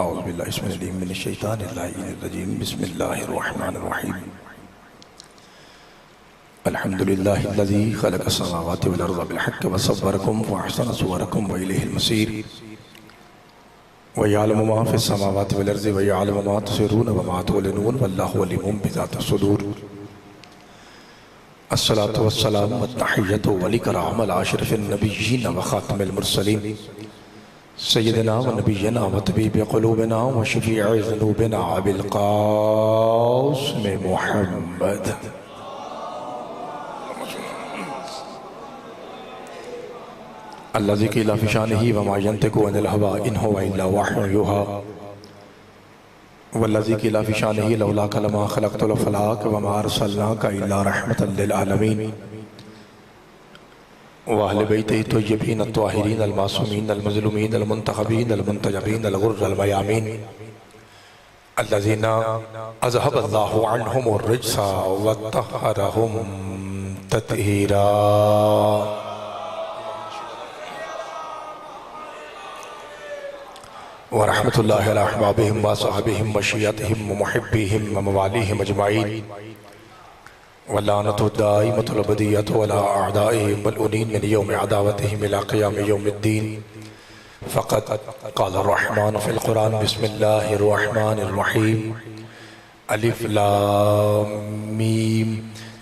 औज़ुबिल्लाहिमिनश्शैतानिर्रजीम बिस्मिल्लाहिर्रहमानिर्रहीम अल्हम्दुलिल्लाहिल्लज़ी ख़लक़स-समावाति वल अर्ज़ बिल-हक़्क़ि व सव्वरकुम व अहसना सुवरकुम व इलैहिल मसीर व यअलमु मा फ़िस-समावाति वल अर्ज़ि व यअलमु मा तुसिर्रून व मा तु'लिनून वल्लाहु अलीमुम बिज़ातिस-सुदूर। अस्सलातु वस्सलामु वत-तहिय्यतु वल-इकराम अला अशरफिन नबिय्यीन व ख़ातिमिल मुरसलीन सय्यदिना व नबिय्यिना व तबीबि क़ुलूबिना व शफ़ीइ ज़ुनूबिना अबिल क़ासिम मुहम्मद अल्लज़ी क़ीला फ़ी शानिही व मा यंतिक़ु अनिल हवा इन हुवा इल्ला वह्युन युहा वल्लज़ी क़ीला फ़ी शानिही लौलाका लमा ख़लक़तुल फ़लाक व मा अरसलनाका इल्ला रहमतल लिल आलमीन व अहले बैतिही तय्यबीन अत्ताहिरीन अल-मासूमीन अल-मज़लूमीन अल-मुंतख़बीन अल-मुंतजबीन अल-ग़ुर्र अल-मयामीन अल्लज़ीना अज़हबल्लाहु अन्हुमुर रिज्सा व तह्हरहुम तत्हीरा। व रहमतुल्लाहि अला अहबाबिहिम व असहाबिहिम व शिय्अतिहिम व मुहिब्बिहिम व मवालिहिम अजमईन व लानतु दाइमतुल अबदिय्यतु अला अअदाइहिम मलऊनीन मिन यौमि अदावतिहिम इला क़ियामि यौमिद्दीन। फ़क़द क़ाल अर्रहमान फ़िल क़ुरान बिस्मिल्लाहिर रहमानिर रहीम अलिफ लाम मीम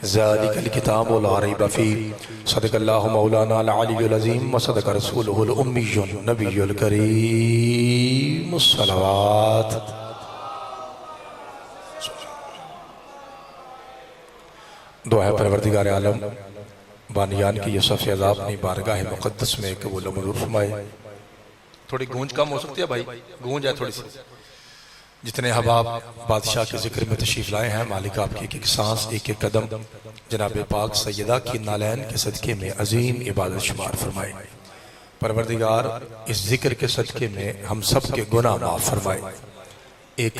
ज़ालिकल किताबु ला रैब फ़ीह सदक़ल्लाहु मौलाना अल-अलियुल अज़ीम व सदक़ रसूलुहुल उम्मियुन नबियुल करीम सलवात। दुआ है परवरदिगार आलम बानियान की यूसुफ अज़ाब अपनी बारगाह मुक़द्दस में कबूल व मंजूर फरमाए। थोड़ी गूंज कम हो सकती है भाई, गूंज है थोड़ी सी। जितने हबाब बादशाह के जिक्र में तशरीफ लाए हैं, मालिक आपकी एक एक सांस एक एक कदम जनाब पाक सैयदा की नालैन के सदक़े में अजीम इबादत शुमार फरमाए। परवरदिगार इस जिक्र के सदक़े में हम सब के गुनाह माफ़ फरमाए। एक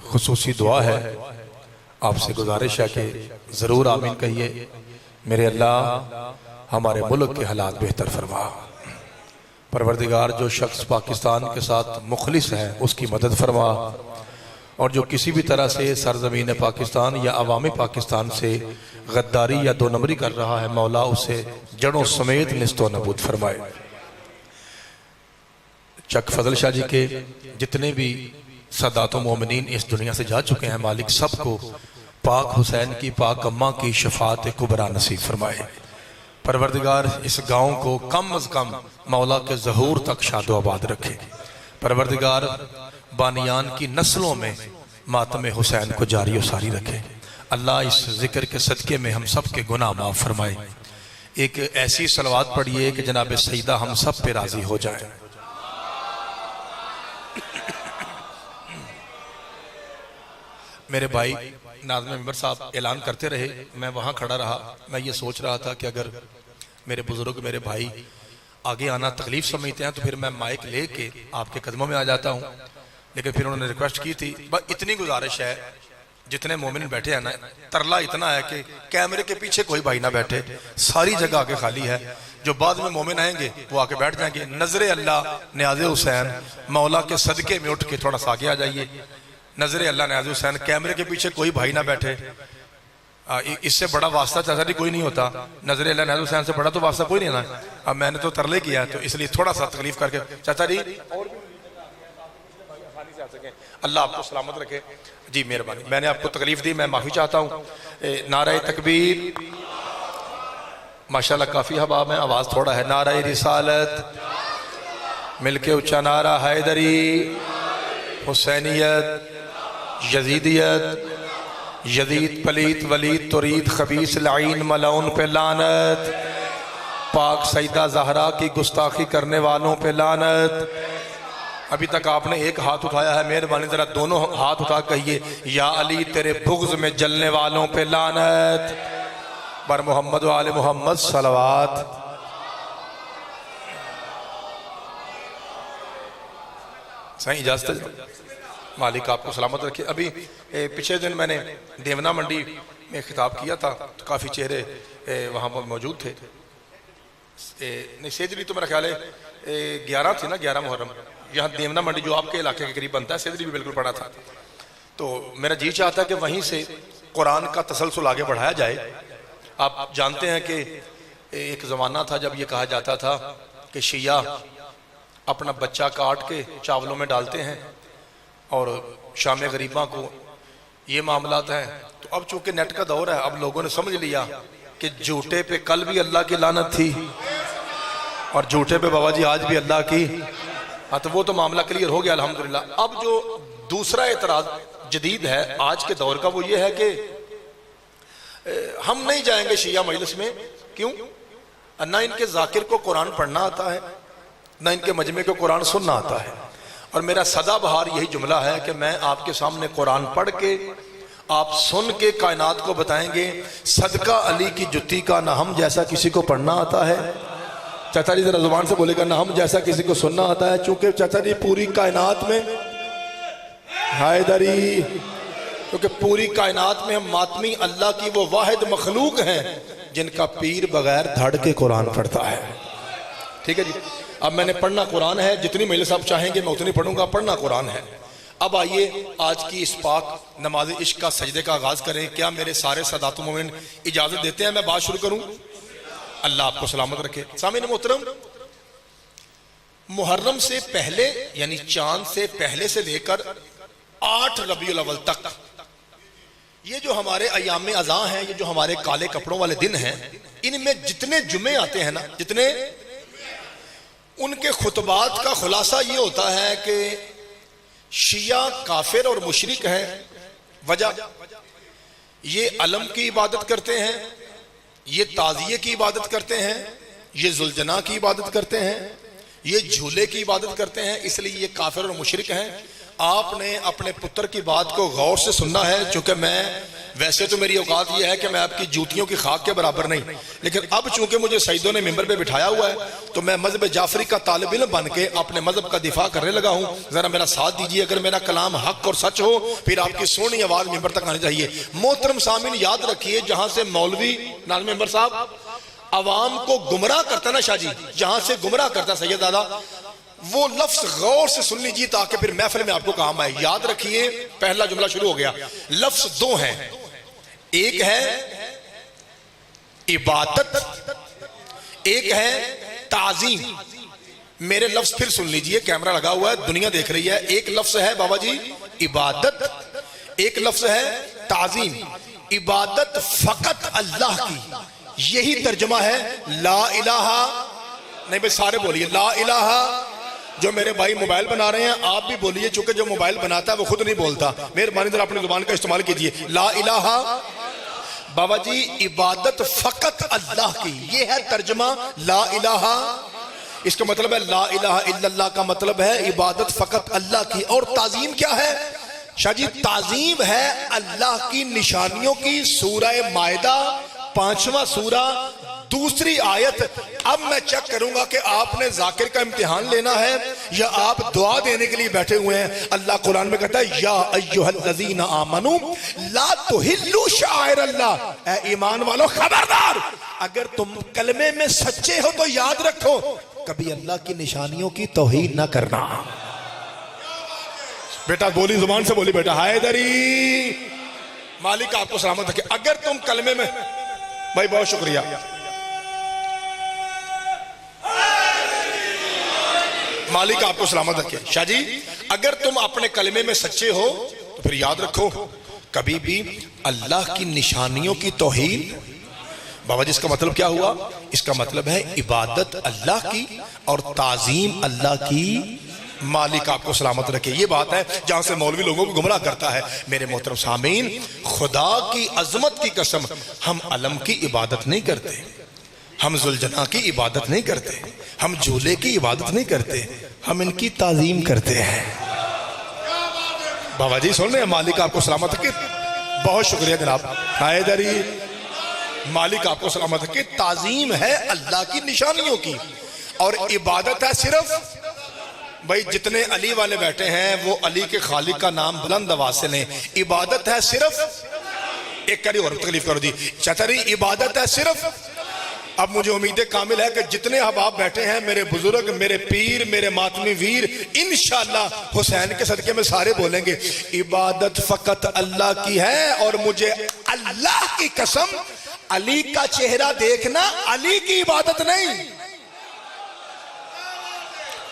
खुसूसी दुआ है, आपसे गुजारिश है कि ज़रूर आमीन कहिए। मेरे अल्लाह हमारे मुल्क के हालात बेहतर फरमा। परवरदिगार जो शख्स पाकिस्तान के साथ मुखलिस है उसकी मदद फरमा, और जो किसी भी तरह से सरजमीन पाकिस्तान या अवामी पाकिस्तान से गद्दारी या दो नंबरी कर रहा है, मौला उसे जड़ों समेत निस्तो नबूद फरमाए। चक फजल शाह जी के जितने भी सदातो मोमिनीन इस दुनिया से जा चुके हैं, मालिक सबको पाक हुसैन की पाक अम्मा की शफात कुबरा नसीब फरमाए। परवरदिगार इस गांव को कम अज कम मौला के ज़हूर तक शादो आबाद रखे। परवरदिगार बानियान की नस्लों में मातम हुसैन को जारी और सारी रखे। अल्लाह इस जिक्र के सदक़े में हम सब के गुनाह माफ़ फरमाए। एक ऐसी सलवात पढ़िए कि जनाब सईदा हम सब पे राजी हो जाए। मेरे भाई नाज़िम मेंबर साहब ऐलान करते रहे, मैं वहाँ खड़ा रहा। मैं ये सोच रहा था कि अगर मेरे बुजुर्ग मेरे भाई आगे आना तकलीफ समझते हैं तो फिर मैं माइक लेके आपके कदमों में आ जाता हूँ, लेकिन फिर उन्होंने रिक्वेस्ट की थी। बस इतनी गुजारिश है, जितने मोमिन बैठे हैं ना, तरला इतना है कि कैमरे के पीछे कोई भाई ना बैठे, सारी जगह आगे खाली है। जो बाद में मोमिन आएंगे वो आके बैठ जाएंगे। नजरे अल्लाह न्याज़े हुसैन मौला के सदके में उठ के थोड़ा सा आगे आ जाइए। नजरे अल्लाह न्याज़े हुसैन, कैमरे के पीछे कोई भाई ना बैठे। इससे बड़ा वास्ता चाचा जी कोई नहीं होता। नजरे अल्लाह न्याज़े हुसैन से बड़ा तो वास्ता कोई नहीं ना। अब मैंने तो तरले किया, तो इसलिए थोड़ा सा तकलीफ करके चाचा जी अल्लाह आपको सलामत रखे जी, मेहरबानी। मैंने आपको तकलीफ दी, मैं माफी चाहता हूँ। नारे तकबीर, माशाल्लाह काफी हबाब है, आवाज थोड़ा है। नारे रिसालत, मिलके ऊंचा नारा हैदरी, हुसैनियत, यजीदियत, यजीद पलीत वलीद तुरीद खबीस लाइन मलऊन पे लानत, पाक सईदा ज़हरा की गुस्ताखी करने वालों पे लानत। अभी तक आपने एक हाथ उठाया है, मेहरबानी जरा दोनों हाथ उठा कहिए, या अली तेरे बुग़्ज़ में जलने वालों पे लानत। बर मोहम्मद व आले मोहम्मद सलवात। सही इजाज़त, मालिक आपको सलामत रखे। अभी पिछले दिन मैंने देवना मंडी में खिताब किया था, तो काफ़ी चेहरे वहाँ पर मौजूद थे। नहीं सेजरी तो मेरा ख्याल है 11 थी ना, 11 मुहर्रम यहाँ देवना मंडी जो आपके इलाके के करीब बनता है, सिदरी भी बिल्कुल पड़ा था। तो मेरा जी चाहता है कि वहीं से कुरान का तसलसल आगे बढ़ाया जाए। आप जानते हैं कि एक ज़माना था जब ये कहा जाता था कि शिया अपना बच्चा काट के चावलों में डालते हैं और शाम गरीबा को ये मामलात हैं। तो अब चूंकि नेट का दौर है, अब लोगों ने समझ लिया कि झूठे पे कल भी अल्लाह की लानत थी और झूठे पे बाबा जी आज भी अल्लाह की। हाँ, तो वो तो मामला क्लियर हो गया अल्हम्दुलिल्लाह। अब जो दूसरा एतराज जदीद है आज के दौर का, वो ये है कि हम नहीं जाएंगे शिया मजलिस में। क्यों? ना इनके जाकिर को कुरान पढ़ना आता है, ना इनके मजमे को कुरान सुनना आता है। और मेरा सदाबहार यही जुमला है कि मैं आपके सामने कुरान पढ़ के, आप सुन के कायनात को बताएंगे सदका अली की जुत्ती का, ना हम जैसा किसी को पढ़ना आता है। चाचा जी जरा जुबान से बोलेगा, ना हम जैसा किसी को सुनना आता है। चूंकि चाचा जी पूरी कायनात में हैदरी, क्योंकि पूरी कायनात में हम मातमी अल्लाह की वो वाहिद मखलूक हैं जिनका पीर बगैर धड़ के कुरान पढ़ता है। ठीक है जी। अब मैंने पढ़ना कुरान है, जितनी मजलिस आप चाहेंगे मैं उतनी पढ़ूंगा, पढ़ना कुरान है। अब आइए आज की इस पाक नमाज इश्क का सजदे का आगाज करें। क्या मेरे सारे सदातुल मोमिन इजाजत देते हैं मैं बात शुरू करूं? अल्लाह आपको सलामत रखे। सामीन मोहतरम, मुहर्रम से पहले यानी चांद से पहले से लेकर 8 रबीउल अव्वल तक ये जो हमारे अयाम अज़ा हैं, ये जो हमारे काले कपड़ों वाले दिन हैं, इनमें जितने जुमे आते हैं ना, जितने उनके खुतबात का खुलासा ये होता है कि शिया काफिर और मुशरिक हैं। वजह, ये अलम की इबादत करते हैं, ये ताजिए की इबादत करते हैं, ये जुलजना की इबादत करते हैं, ये झूले की इबादत करते हैं, इसलिए ये काफिर और मुशरिक हैं। आपने अपने पुत्र की बात को गौर से सुनना है। चूंकि मैं वैसे तो मेरी औकात यह है कि मैं आपकी जूतियों की खाक के बराबर नहीं, लेकिन अब चूंकि मुझे सईदों ने मिंबर पे बिठाया हुआ है तो मैं मजहब जाफरी का तालिब इल्म बन के अपने मजहब का दिफा करने लगा हूं। जरा मेरा साथ दीजिए। अगर मेरा कलाम हक और सच हो फिर आपकी सोहनी आवाज मिंबर तक आनी चाहिए। मोहतरम सामीन याद रखिए, जहां से मौलवी नाज़िम मेंबर साहब अवाम को गुमराह करता ना, शाह जी जहां से गुमराह करता सैयद दादा, वो लफ्ज गौर से सुन लीजिए ताकि फिर महफिल में आपको काम आए। याद रखिए, पहला जुमला शुरू हो गया। लफ्ज दो हैं, एक है इबादत, एक है ताजीम। मेरे लफ्ज फिर सुन लीजिए, कैमरा लगा हुआ है, दुनिया देख रही है। एक लफ्ज है बाबा जी इबादत, एक लफ्ज है ताजीम। इबादत फकत अल्लाह की, यही तर्जुमा है ला इलाहा। नहीं भाई सारे बोलिए ला इलाहा। जो मेरे भाई मोबाइल बना रहे हैं आप भी बोलिए, चूंकि जो मोबाइल बनाता है वो खुद नहीं बोलता। मेहरबानी जरा अपनी जुबान का इस्तेमाल कीजिए। ला इलाहा। बाबा जी इबादत फकत अल्लाह की, ये है तर्जुमा ला इलाहा। इसका मतलब है ला इलाहा इल्लल्लाह का मतलब है इबादत फकत अल्लाह की। और ताजीम क्या है शाह जी? ताजीम है अल्लाह की निशानियों की। सूरह मायदा 5वां सूरा दूसरी आयत। अब मैं चेक करूंगा कि आपने जाकिर का इम्तिहान लेना है या आप दुआ देने के लिए बैठे हुए हैं। अल्लाह कुरान में कहता है या अय्युहल्लज़ीना आमनू ला तुहिल्लू शाइरल्लाह। ए ईमान वालों खबरदार, अगर तुम कलमे में सच्चे हो तो याद रखो कभी अल्लाह की निशानियों की तौहीन ना करना। बेटा बोली, जुबान से बोली बेटा। हैदरी, मालिक आपको सलामत रखे। अगर तुम कलमे में, भाई बहुत शुक्रिया, मालिक आपको सलामत रखे। शाह जी अगर तुम अपने कलमे में सच्चे हो तो फिर याद रखो कभी भी अल्लाह की निशानियों की तौहीन। बाबा जी इसका मतलब क्या हुआ? इसका मतलब है इबादत अल्लाह की और ताजीम अल्लाह की। मालिक आपको सलामत रखे। ये बात है जहां से मौलवी लोगों को गुमराह करता है। मेरे मोहतरम सामीन, खुदा की अजमत की कसम, हम अलम की इबादत नहीं करते, हम जुलजना की इबादत नहीं करते, हम झूले की इबादत नहीं करते, हम इनकी ताजीम करते हैं। बाबा जी सुन रहे हैं? मालिक आपको सलामत रखे। बहुत शुक्रिया जनाब हैदरी, मालिक आपको सलामत रखे। ताजीम है अल्लाह की निशानियों की और इबादत है सिर्फ, भाई जितने अली वाले बैठे हैं वो अली के खालिक का नाम बुलंद आवाज से लें। इबादत है सिर्फ, एक करी और तकलीफ कर दी चाचा री, इबादत है सिर्फ अब मुझे उम्मीद कामिल है कि जितने अहबाब बैठे हैं, मेरे बुजुर्ग, मेरे पीर, मेरे मातमी वीर, इंशाअल्लाह हुसैन के सदके में सारे बोलेंगे इबादत फकत अल्लाह की है। और मुझे अल्लाह की कसम, अली का चेहरा देखना अली की इबादत नहीं।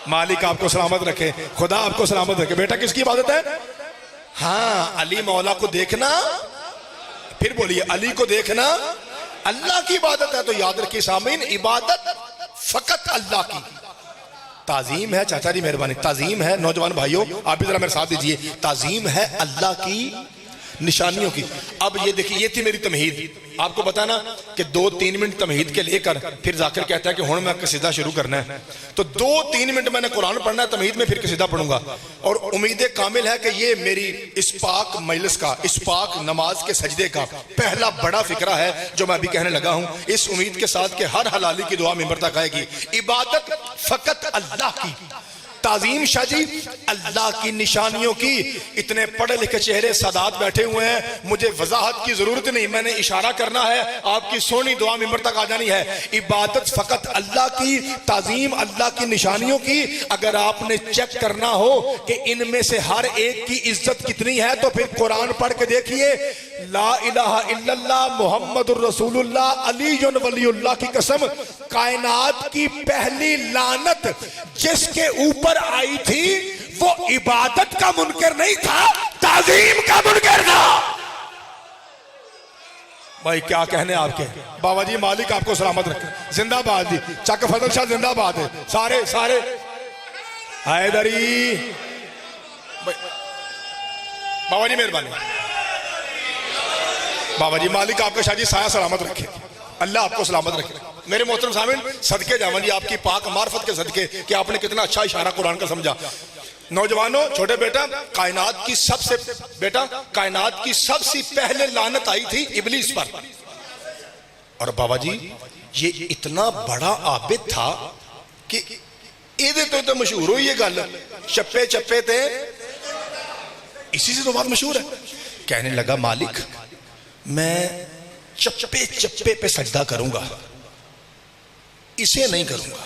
मालिक आपको सलामत रखे, खुदा आपको सलामत रखे। बेटा किसकी इबादत है? हाँ, अली मौला को देखना, फिर बोलिए अली को देखना अल्लाह की इबादत है। तो याद रखिए सामीन, इबादत फकत अल्लाह की। ताजीम है चाचा जी, मेहरबानी, ताजीम है। नौजवान भाइयों आप भी जरा मेरे साथ दीजिए, ताजीम है अल्लाह की निशानियों की। अब ये देखिए, ये थी मेरी तमहीद। आपको बताना कि 2-3 मिनट तमहीद के लेकर फिर जाकिर कहता है कि हुण मैं कसीदा शुरू करना है, तो 2-3 मिनट मैंने कुरान पढ़ना है, तमहीद में फिर कसीदा पढ़ूंगा। और उम्मीद कामिल है कि ये मेरी इस पाक मजलिस का, इस पाक नमाज के सजदे का पहला बड़ा फिक्रा है जो मैं अभी कहने लगा हूं, इस उम्मीद के साथ कि हर हलाली की दुआ मिंबर तक आएगी। इबादत फकत अल्लाह की, ताजीम शाह जी अल्लाह की निशानियों की। इतने पढ़े लिखे चेहरे सादात बैठे हुए हैं, मुझे वजाहत की जरूरत नहीं, मैंने इशारा करना है, आपकी सोनी दुआ मिंबर तक आ जानी है। इबादत फकत अल्लाह की, ताजीम अल्लाह की निशानियों की। अगर आपने चेक करना हो कि इनमें से हर एक की इज्जत कितनी है, तो फिर कुरान पढ़ के देखिए। ला इलाहा इल्लल्लाह मुहम्मदुर रसूलुल्लाह अलीयुन वलीउल्लाह की कसम, कायनात की पहली लानत जिसके ऊपर आई थी वो इबादत का मुनकर नहीं था, ताजीम का मुनकर था। भाई क्या कहने आपके बाबा जी, मालिक आपको सलामत रखे, जिंदाबाद जी। चक फजल शाह जिंदाबाद है, सारे सारे हैदरी। बाबा जी मेहरबानी, बाबा जी मालिक आपका शाह जी साया सलामत रखे, अल्लाह आपको सलामत रखे। मेरे मोहतरम सामिन, सदके जावन जी आपकी पाक मार्फत के सदके कि आपने कितना अच्छा इशारा कुरान का समझा। नौजवानों, छोटे बेटा, कायनात की सबसे पहले लानत आई थी इबलीस पर। और बाबा जी ये इतना बड़ा आबिद था कि इहदे तो मशहूर हुई ये गल, चप्पे चप्पे ते, इसी से तो बात मशहूर है। कहने लगा मालिक मैं चप्पे चप्पे पे सजदा करूंगा, इसे नहीं करूंगा।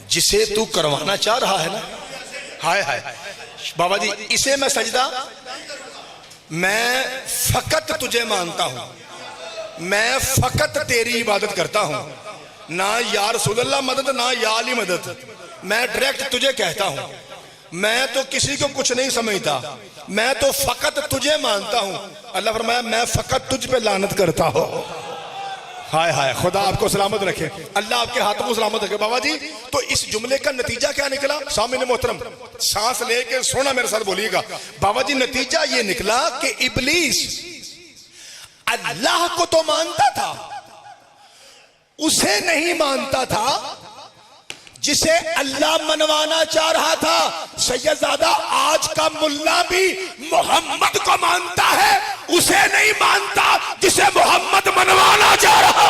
जिसे तू करवाना चाह रहा है ना, हाय हाय बाबा जी, इसे मैं सजदा, मैं फकत तुझे मानता हूं, मैं फकत तेरी इबादत करता हूं, ना या रसूलल्लाह मदद, ना या अली मदद, मैं डायरेक्ट तुझे कहता हूं, मैं तो किसी को कुछ नहीं समझता, मैं तो फकत तुझे मानता हूं। अल्लाह फरमाया मैं फकत तुझ पे लानत करता हूं। हाय हाय, खुदा आपको सलामत रखे, अल्लाह आपके हाथों को सलामत रखे। बाबा जी तो इस जुमले का नतीजा क्या निकला? सामने मोहतरम सांस लेके सोना मेरे साथ बोलिएगा। बाबा जी नतीजा ये निकला कि इब्लीस अल्लाह को तो मानता था, उसे नहीं मानता था जिसे अल्लाह मनवाना चाह रहा था। सैयदजादा आज का मुल्ला भी मोहम्मद को मानता है, उसे नहीं मानता जिसे मोहम्मद मनवाना चाह रहा।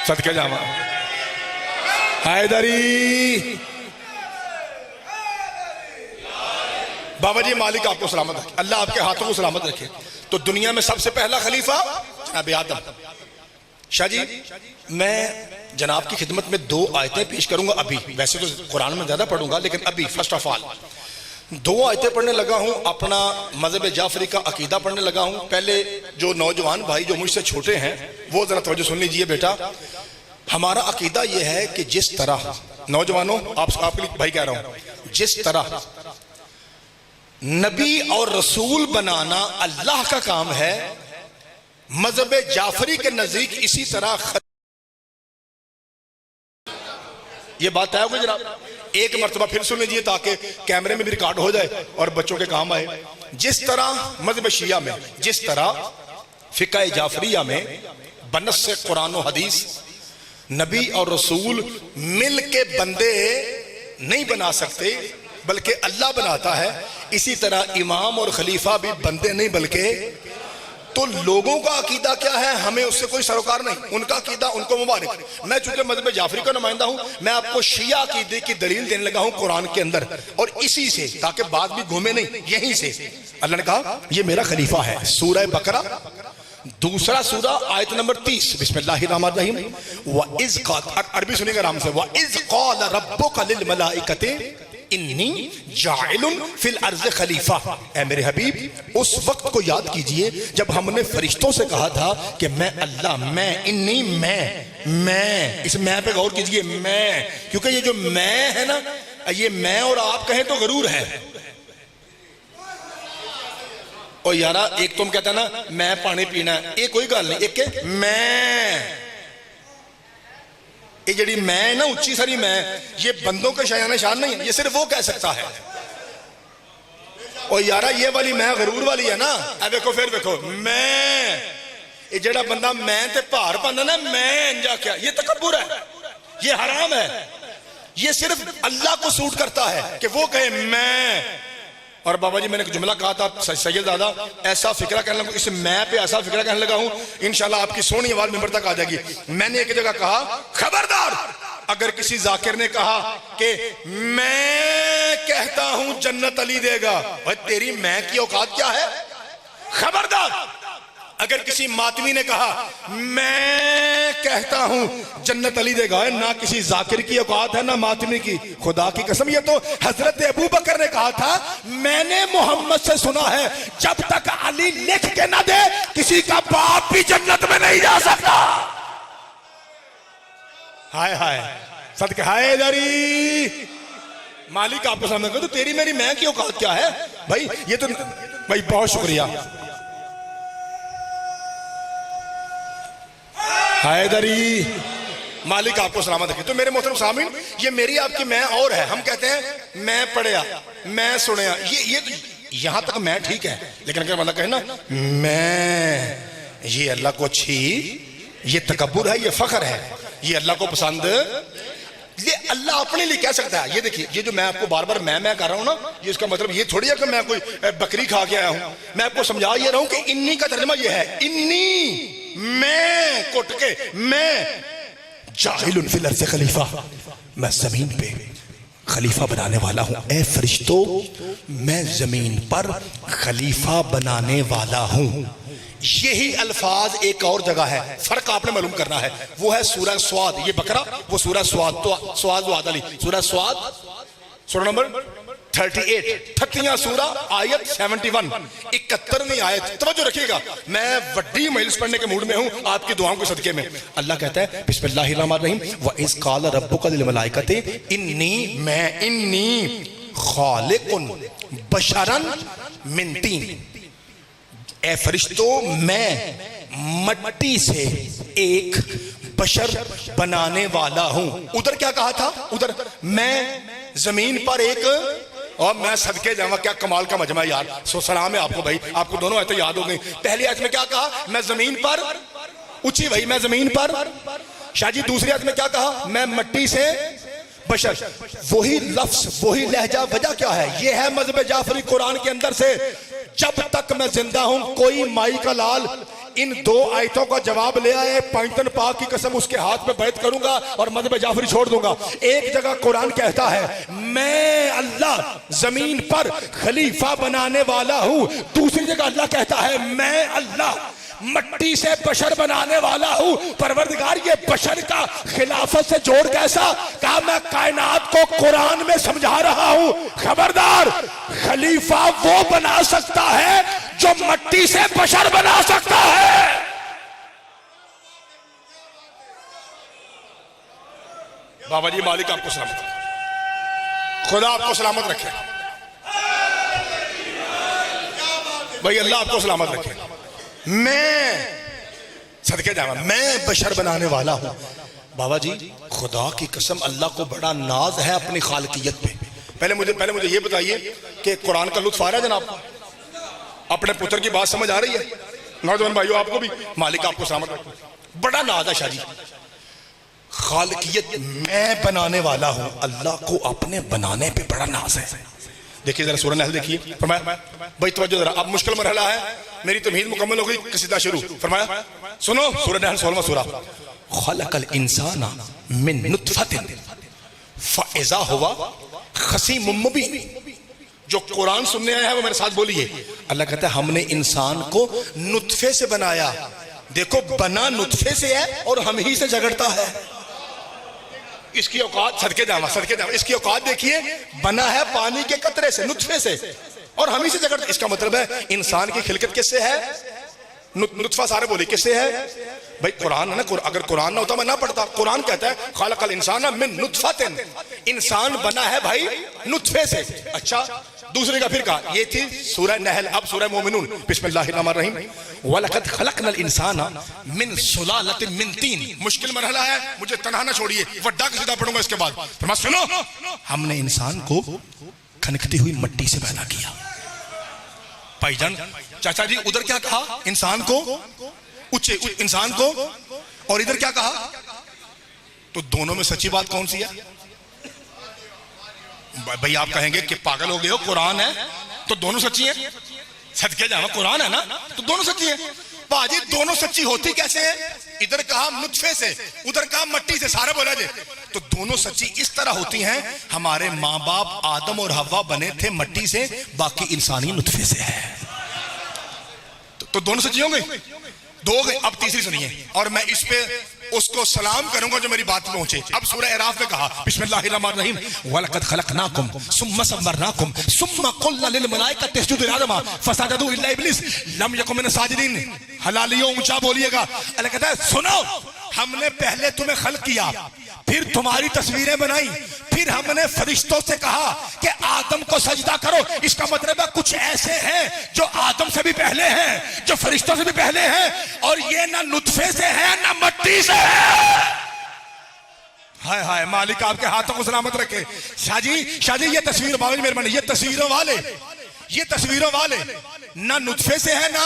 सदके जावा हैदरी। बाबा जी मालिक आपको सलामत रखे, अल्लाह आपके हाथों को सलामत रखे। तो दुनिया में सबसे पहला खलीफा जनाब आदम। शाह जी मैं जनाब की खिदमत में 2 आयतें पेश करूंगा अभी, वैसे तो कुरान में ज्यादा पढ़ूंगा, लेकिन अभी फर्स्ट ऑफ ऑल 2 आयतें पढ़ने लगा हूं, अपना मजहब जाफरी का अकीदा पढ़ने लगा हूं। पहले जो नौजवान भाई जो मुझसे छोटे हैं वो जरा तवज्जो सुन लीजिए बेटा। हमारा अकीदा यह है कि जिस तरह नौजवानों, आपके लिए भाई कह रहा हूं, जिस तरह नबी और रसूल बनाना अल्लाह का काम है, मजहब जाफरी के नजदीक इसी तरह ये बात तय होगी। जरा एक मर्तबा फिर सुन लीजिए ताकि कैमरे में भी रिकॉर्ड हो जाए और बच्चों के काम आए। जिस तरह मजहब शिया में, जिस तरह फिक़ह जाफरिया में बनस से कुरान और हदीस नबी और रसूल मिल के बंदे नहीं बना सकते बल्कि अल्लाह बनाता है, इसी तरह इमाम और खलीफा भी बंदे नहीं बल्कि तो लोगों का अकीदा क्या है, हमें उससे कोई सरोकार नहीं, उनका अकीदा उनको मुबारक। मैं चूंकि मजहब जाफरी का नुमाइंदा हूं, मैं आपको शिया अकीदे की दलील देने लगा हूं कुरान के अंदर, और इसी से, ताकि बात भी घूमे नहीं, यहीं से अल्लाह ने कहा ये मेरा खलीफा है। सूरह बकरा दूसरा सूरा आयत नंबर 30, बिस्मिल्लाहिर्रहमानिर्रहीम। व इज़ क़ाल, अरबी सुनिएगा आराम से, व इज़ क़ाल रब्बुका लिल मलाइकति इन्नी जाइलुन फिल अर्ज़ खलीफा। ऐ मेरे हबीब, उस वक्त को याद कीजिए जब हमने फरिश्तों से कहा था कि मैं अल्लाह, मैं इन्नी, मैं, इस मैं पे गौर कीजिए, मैं, क्योंकि ये जो मैं है ना, ये मैं और आप कहें तो गरूर है। और यारा एक तुम कहता ना मैं पानी पीना है, ये कोई गल नहीं, एक के मैं, ये जड़ी मैं ना उच्ची सारी मैं, ये बंदों के शायान शान नहीं है, ये सिर्फ वो कह सकता है। और यारा ये वाली मैं गरूर वाली है ना, अब देखो फिर देखो मैं, ये जड़ा बंदा मैं ते भार पांदा ना, मैं अंजा क्या, ये तकब्बुर है, ये हराम है। ये सिर्फ अल्लाह को सूट करता है कि वो कहे मैं। और बाबा जी मैंने एक जुमला कहा था, सैयद दादा ऐसा फिक्रा कहने लगा, इस मैं पे ऐसा फिक्रा कहने लगा हूं, इंशाल्लाह आपकी सोनी आवाज मिंबर तक आ जाएगी। मैंने एक जगह कहा, खबरदार अगर किसी जाकिर ने कहा कि मैं कहता हूं जन्नत अली देगा, भाई तेरी मैं की औकात क्या है? खबरदार अगर किसी मातमी ने कहा मैं कहता हूं जन्नत अली देगा, ना किसी जाकिर की औकात है ना मातमी की। खुदा की कसम, ये तो हजरत अबू बकर ने कहा था, मैंने मोहम्मद से सुना है जब तक अली लिख के ना दे किसी का बाप भी जन्नत में नहीं जा सकता। हाय हाय सदके हाय दरी, मालिक आपको सामने करो, तो तेरी मेरी मैं की औकात क्या है भाई? ये तो भाई बहुत शुक्रिया हैदरी, मालिक आपको सलामत रखे। तो मेरे मोहतरम सामीन, ये मेरी आपकी मैं और है। हम कहते हैं मैं पढ़िया, मैं सुनया, ये यहां तक मैं ठीक है, लेकिन अगर बंदा कहे ना मैं, ये अल्लाह को अच्छी, ये तकब्बुर है, ये फख्र है, ये अल्लाह को पसंद, ये अल्लाह अपने लिए कह सकता है। ये देखिए, ये जो मैं आपको बार बार मैं कर रहा हूं ना, ये इसका मतलब ये थोड़ी है कि मैं कोई बकरी खा के आया हूं। मैं आपको समझा ये रहा हूं कि इन्नी का तर्जुमा ये है, इन्नी मैं कुट के मैं जाहिलुन फिल अर्ज़ खलीफा, मैं जमीन पे खलीफा बनाने वाला हूं। ए फरिश्तों, मैं जमीन पर खलीफा बनाने वाला हूं। यही अल्फाज एक और जगह है, फर्क आपने मालूम करना है, वो है सूरह स्वाद। ये बकरा, वो सूरह स्वाद, तो स्वाद वाद अली, सूरह स्वाद सूरह नंबर 38, 38 सूरा आयत 71, 71वीं आयत। तवज्जो रखिएगा, मैं वड्डी महिल्स पढ़ने के मूड में हूं आपकी दुआओं के सदके में। अल्लाह कहता है बिस्मिल्लाहिर्रहमानिर्रहीम, व इज़ क़ाल रब्बुका लिल मलाइकति इन्नी, मैं, इन्नी खालिकुन बशरन मिन तीन। ए फरिश्तों, मैं मट्टी से एक बशर बनाने वाला हूं। उधर क्या कहा था? उधर मैं जमीन पर एक, और मैं सदके जावा, क्या कमाल का मजमा यार। सो सलाम है आपको भाई, आपको दोनों आयतें याद हो गई। पहली आयत में क्या कहा? मैं जमीन पर, ऊंची भाई, मैं जमीन पर। शाहजी दूसरी आयत में क्या कहा? मैं मट्टी से बशर। वही लफ्ज, वही लहजा। वजह क्या है? यह है मजहब जाफरी कुरान के अंदर से, जब तक मैं जिंदा हूं कोई माई का लाल इन दो आयतों का जवाब ले आए, पैंतन पाक की कसम उसके हाथ में बैत करूंगा और मजहब जाफरी छोड़ दूंगा। एक जगह कुरान कहता है मैं अल्लाह जमीन पर खलीफा बनाने वाला हूं, दूसरी जगह अल्लाह कहता है मैं अल्लाह मट्टी से बशर बनाने वाला हूं। परवरदिगार, ये बशर का खिलाफत से जोड़ कैसा? कहा मैं कायनात को कुरान में समझा रहा हूं, खबरदार खलीफा वो बना सकता है जो मट्टी से बशर बना सकता है। बाबा जी मालिक आपको सलामत रखे, खुदा आपको सलामत रखे भाई, अल्लाह आपको सलामत रखे। मैं सदके जावा, मैं बशर बनाने वाला हूं। बाबा जी खुदा की कसम, अल्लाह को बड़ा नाज है अपनी खालकियत पे। पहले मुझे ये बताइए कि कुरान का लुत्फ आ रहा है जनाब? अपने पुत्र की बात समझ आ रही है? नौजवान भाइयों आपको भी मालिक आपको सलामत रखे। बड़ा नाज है शाहजी, खालकियत मैं बनाने वाला हूं। अल्लाह को अपने बनाने पे बड़ा नाज है। देखिए जरा सूरह नहल देखिए, भाई तवज्जो जरा। अब मुश्किल मरहला है, मेरी तमहीद मुकम्मल हो गई, कसीदा शुरू। फरमाया सुनो, सूरह नहल 16वां सूरा। खलकल इंसाना मिन नुतफतिन फइज़ा हुवा खसीमुम मुबीन। जो कुरान सुनने आया है वो मेरे साथ बोलिए। अल्लाह कहता है हमने इंसान को नुतफे से बनाया। देखो बना नुतफे से है और हम ही से झगड़ता है। इसकी औकात, सदके जावा सदके जावा, इसकी औकात देखिए, बना है पानी के कतरे से, नुतफे से, और हम ही से झगड़ता। इसका मतलब है इंसान की खिलकत किससे है? नुतफा सारे बोले किससे है भाई? कुरान है ना। अगर कुरान ना होता मैं ना पढ़ता। कुरान कहता है खलकल इंसान मिन नुतफतिन, इंसान बना है भाई नुतफे से। अच्छा, दूसरे का फिर कहा, ये थी सूरह नहल। अब सूरह मोमिनून, बिस्मिल्लाहिर्रहमानिर्रहीम। वलक़द खलक़नल इंसाना मिन सुलालतिन मिन तीन। मुश्किल मरहला है, मुझे तनहा ना छोड़िए, वड्डा का सीधा पढ़ूंगा इसके बाद। फरमाया सुनो, हमने इंसान को खनकती हुई मट्टी से पैदा किया। भाईजान, चाचा जी उधर क्या कहा? इंसान को ऊंचे, इंसान को, और इधर क्या कहा? तो दोनों में सच्ची बात कौन सी है भाई? आप कहेंगे कि पागल हो गए हो, कुरान है तो दोनों सच्ची है। सदके जावा, कुरान है ना तो दोनों सच्ची है। बाजी दोनों सच्ची होती कैसे है? इधर कहा नुतफे से, उधर कहा मट्टी से, सारे बोला जे। तो दोनों सच्ची इस तरह होती हैं, हमारे माँ बाप आदम और हव्वा बने थे मट्टी से, बाकी इंसानी नुतफे से है। तो दोनों सच्ची होंगे, दो गए। अब तीसरी सुनिए, और मैं इस पे उसको सलाम करूंगा जो मेरी बात पहुंचे। अब सूरह अराफ में कहा बिस्मिल्लाहिर्रहमानिर्रहीम, वलक़द खलक़नाकुम सुम्मा सव्वरनाकुम सुम्मा क़ुलना लिल मलाइकति इसजुदू लिआदम फसजदू इल्ला इब्लिस लम यकुन मिन साजिदीन। हलालियों ऊंचा बोलिएगा। अल्लाह कहता है सुनो, हमने पहले तुम्हें खल्क किया, फिर तुम्हारी तस्वीरें बनाई, फिर हमने फरिश्तों से कहा कि आदम को सजदा करो। इसका मतलब है कुछ ऐसे हैं जो आदम से भी पहले हैं, जो फरिश्तों से भी पहले हैं, और ये ना नुतफे से है ना मट्टी से है। हाय हाय, मालिक आपके हाथों को सलामत रखे। शाहजी ये तस्वीर बाबा जी मेहरबानी, ये तस्वीरों वाले ना नुतफे से है ना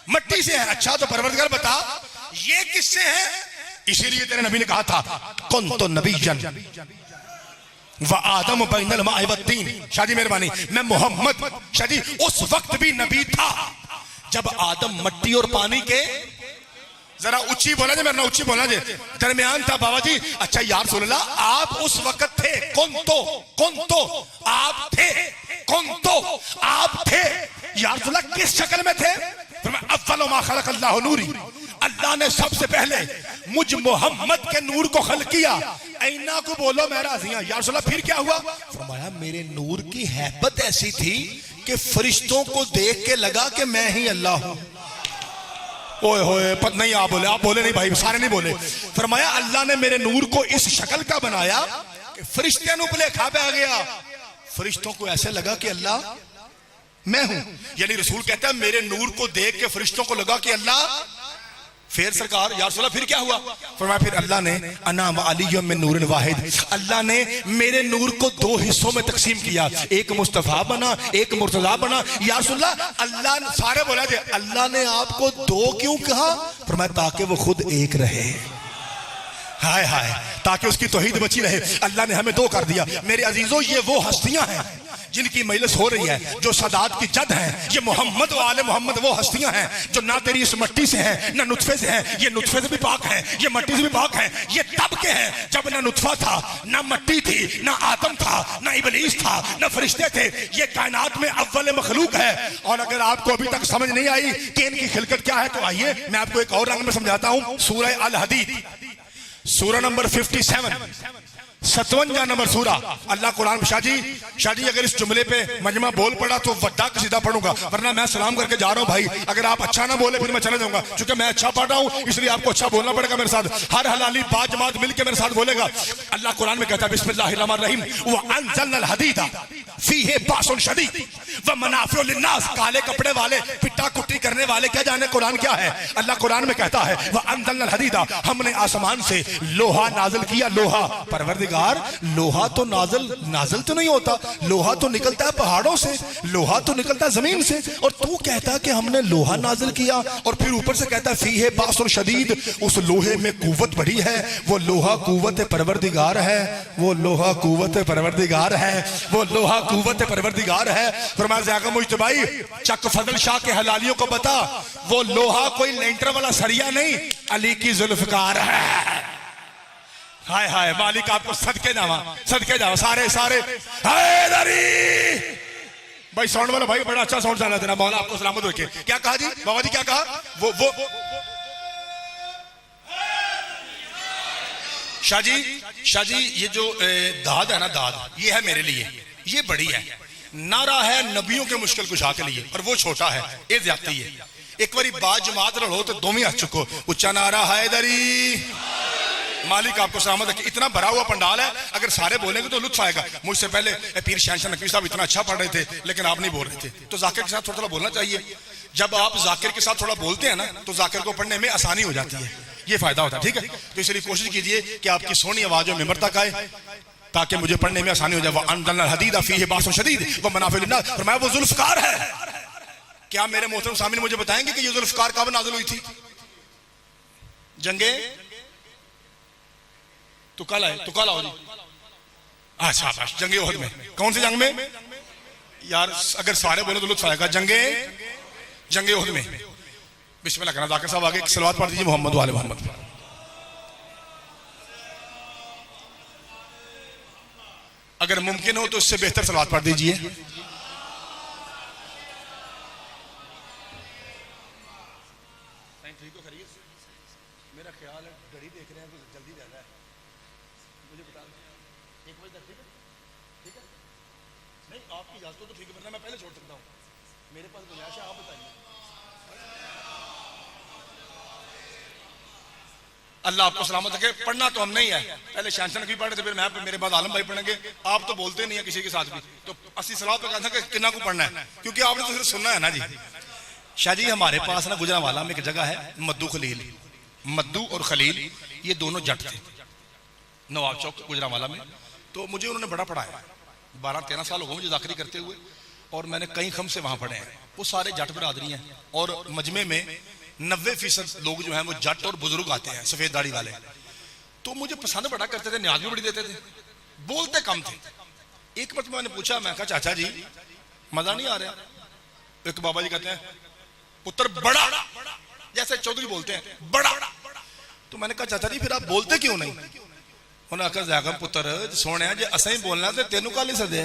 मट्टी से है। अच्छा, तो परवरदिगार बता ये किससे है? इसीलिए तेरे नबी ने कहा था कुन्तु नबिय्यन व आदम बैनल माइ वत्तीन। शादी मेहरबानी, मैं मोहम्मद, शादी उस वक्त भी नबी था जब आदम मट्टी और पानी के, जरा ऊंची बोला जे, मेरा ऊंची बोला जे, दरमियान था बाबा जी। अच्छा यार सुनला, आप उस वक्त थे, कुन्तु आप थे, कुन्तु आप थे यार सुनला, किस शक्ल में थे? अव्वल मा खलक़ अल्लाहु नूरी, अल्लाह ने सबसे पहले मुझ मोहम्मद के नूर को खल्क किया। ऐना को बोलो मैं राज़ी हूं। या रसूल अल्लाह फिर क्या हुआ? फरमाया मेरे नूर की हैबत ऐसी थी कि फरिश्तों को देख के लगा कि मैं ही अल्लाह हूं। ओए होए, पत नहीं, आप बोले नहीं भाई, सारे नहीं बोले। फरमाया अल्लाह ने मेरे नूर को इस शक्ल का बनाया कि फरिश्ते नु भुलेखा पे आ गया। फरिश्तों को ऐसे लगा कि अल्लाह मैं हूं। यानी रसूल कहता है मेरे नूर को देख के फरिश्तों को लगा कि अल्लाह। फिर सरकार या रसूल फिर क्या हुआ? फरमाया फिर अल्लाह ने अना व अली मिन नूरिन वाहिद, अल्लाह ने मेरे नूर को दो हिस्सों में तकसीम किया, एक मुस्तफा बना, एक मुर्तजा बना। या रसूल अल्लाह, सारे बोला जे अल्लाह ने आपको दो क्यों कहा? फरमाया ताकि वो खुद एक रहे। हाय हाय, ताकि उसकी तौहीद बची रहे। अल्लाह ने हमें दो कर दिया। मेरे अजीजों, ये वो हस्तियां हैं जिनकी मजलिस हो रही है, जो सादात की जद हैं। ये मोहम्मद व आले मोहम्मद वो हस्तियां हैं जो ना तेरी इस मट्टी से हैं ना नुतफे से हैं। ये नुतफे से भी पाक हैं, ये मट्टी से भी पाक हैं। ये तब के हैं जब ना नुतफा था, ना मट्टी थी, ना आदम था, ना इबलीस था, ना फरिश्ते थे। ये कायनात में अव्वल मखलूक है। और अगर आपको अभी तक समझ नहीं आई कि इनकी खिलकत क्या है, तो आइए मैं आपको एक और रंग में समझाता हूं। सूरह अल हदीद, सूरह नंबर 57, 57 नंबर सूरा। अल्लाह कुरान। शादी अगर इस जुमले पे मजमा बोल पड़ा तो वड्डा का सीधा पढ़ूंगा, वरना मैं सलाम करके जा रहा हूं भाई। अगर आप अच्छा ना बोले फिर मैं चला जाऊंगा, क्योंकि मैं अच्छा पढ़ रहा हूं इसलिए आपको अच्छा बोलना पड़ेगा मेरे साथ। हर हलाली बात जमात मिलकर मेरे साथ बोलेगा। अल्लाह कुरान में कहता है बिस्मिल्लाहिर्रहमानिर्रहीम, व अंज़लनल हदीदा फीही बासुन शदीद व मनाफिउ लिन्नास। काले कपड़े वाले, पिट्टा कुट्टी करने वाले, क्या जाने कुरान क्या है? अल्लाह कुरान में कहता है व अंज़लनल हदीदा, हमने आसमान से लोहा नाजिल किया। लोहा परवरदिगार परवरदिगार, लोहा तो नाजल तो नहीं होता, लोहा तो निकलता है पहाड़ों से, लोहा तो निकलता है जमीन से, और तू कहता कि हमने लोहा नाजिल किया, और फिर ऊपर से कहता फीहे बासुर शदीद, उस लोहे में कुव्वत बड़ी है, वो लोहा कुव्वत परवरदिगार है, वो लोहा कुव्वत परवरदिगार है, वो लोहा कुव्वत परवरदिगार है। फरमाया ज़ाका मुज्तबाई चक फजल शाह के हलालियों को बता, वो लोहा कोई लेंटर वाला सरिया नहीं, अली की जुल्फकार है। हाय हाय मालिक आपको सदके जावा सारे सारे हैदरी। भाई साउंड वाला भाई बड़ा अच्छा साउंड चला देना, मौला आपको सलामत रखे। क्या कहा जी बाबा जी, क्या कहा? वो शाह जी ये जो दाद है ना, दाद ये है मेरे लिए, ये बड़ी है। नारा है नबियों के मुश्किल कुशा के लिए, और वो छोटा है, ये ज्यादती है। एक बारी बात जमात रहो तो दोमी हाथ चुको, उच्चा नारा हैदरी। मालिक आपको सलामत रखे। इतना भरा हुआ पंडाल है, अगर सारे बोलेंगे तो लुत्फ आएगा। मुझसे पहले पीर शहनशाह नकवी साहब इतना अच्छा पढ़ रहे थे, लेकिन आप नहीं बोल रहे थे, तो जाकिर के साथ थोड़ा थोड़ा बोलना चाहिए। जब आप जाकिर के साथ थोड़ा बोलते हैं ना, तो जाकिर को पढ़ने में आसानी हो जाती है, ये फायदा होता है। ठीक है, तो इसलिए कोशिश कीजिए कि आपकी सोनी आवाज में मिंबर तक आए, ताकि मुझे पढ़ने में आसानी हो जाए। वह अनदल हदीदा फीहि बासुन शदीद व मनाफिउ लिन्नास, और मैं वो जुल्फकार है। क्या मेरे मोहतरम सामने मुझे बताएंगे कि ये जुल्फकार कब नाज़िल हुई थी? जंगे तो कल आओ जी। अच्छा जंगे ओहद में, कौन सी जंग में यार? अगर सारे बोले तो लुत्फ आएगा। जंगे ओहद में बिस्मिल्लाह करना। जाकिर साहब आगे सलवात पढ़ दीजिए मोहम्मद वाले मोहम्मद। अगर मुमकिन हो तो इससे बेहतर सलवात पढ़ दीजिए। मेरा ख्याल है घड़ी देख रहे हैं तो जल्दी ज्यादा है, मुझे बता दें 1 बजे तक। ठीक है नहीं आपकी इजाजत हो तो ठीक है, वरना मैं पहले छोड़ सकता हूँ, मेरे पास गुंजाइश है। आप बताइए। अल्लाह आपको सलामत रखे। पढ़ना तो हम नहीं है, पहले शहनशाह नकवी पढ़े थे, फिर मैं, मेरे बाद आलम भाई पढ़ेंगे। आप तो बोलते नहीं है किसी के साथ भी, तो असली सलाह पे कहता कि कितना को पढ़ना है, क्योंकि आपने तो सिर्फ सुनना है ना जी। शाह जी हमारे पास ना गुजरांवाला में एक जगह है मद्दू खलील, मद्दू और खलील ये दोनों जट थे नवाब चौक गुजरांवाला में। तो मुझे उन्होंने बड़ा पढ़ाया, 12-13 साल हो गए मुझे दाखिली करते हुए, और मैंने कई खम से वहां पढ़े हैं। वो सारे जट बरादरी हैं, और मजमे में 90% लोग जो हैं वो जट और बुजुर्ग आते हैं, सफेद दाढ़ी वाले। तो मुझे पसंद बड़ा करते थे, न्याज भी बड़ी देते थे, बोलते कम थे। एक बार मैंने पूछा, मैं कहा चाचा जी मजा नहीं आ रहा? एक बाबा जी कहते हैं पुत्र बड़ा, जैसे चौधरी बोलते हैं बड़ा। तो मैंने कहा चाचा जी फिर आप बोलते क्यों नहीं? उन्होंने कहा जागा पुत्र सोने जे असा ही बोलना तो तेनू कल ही सदे।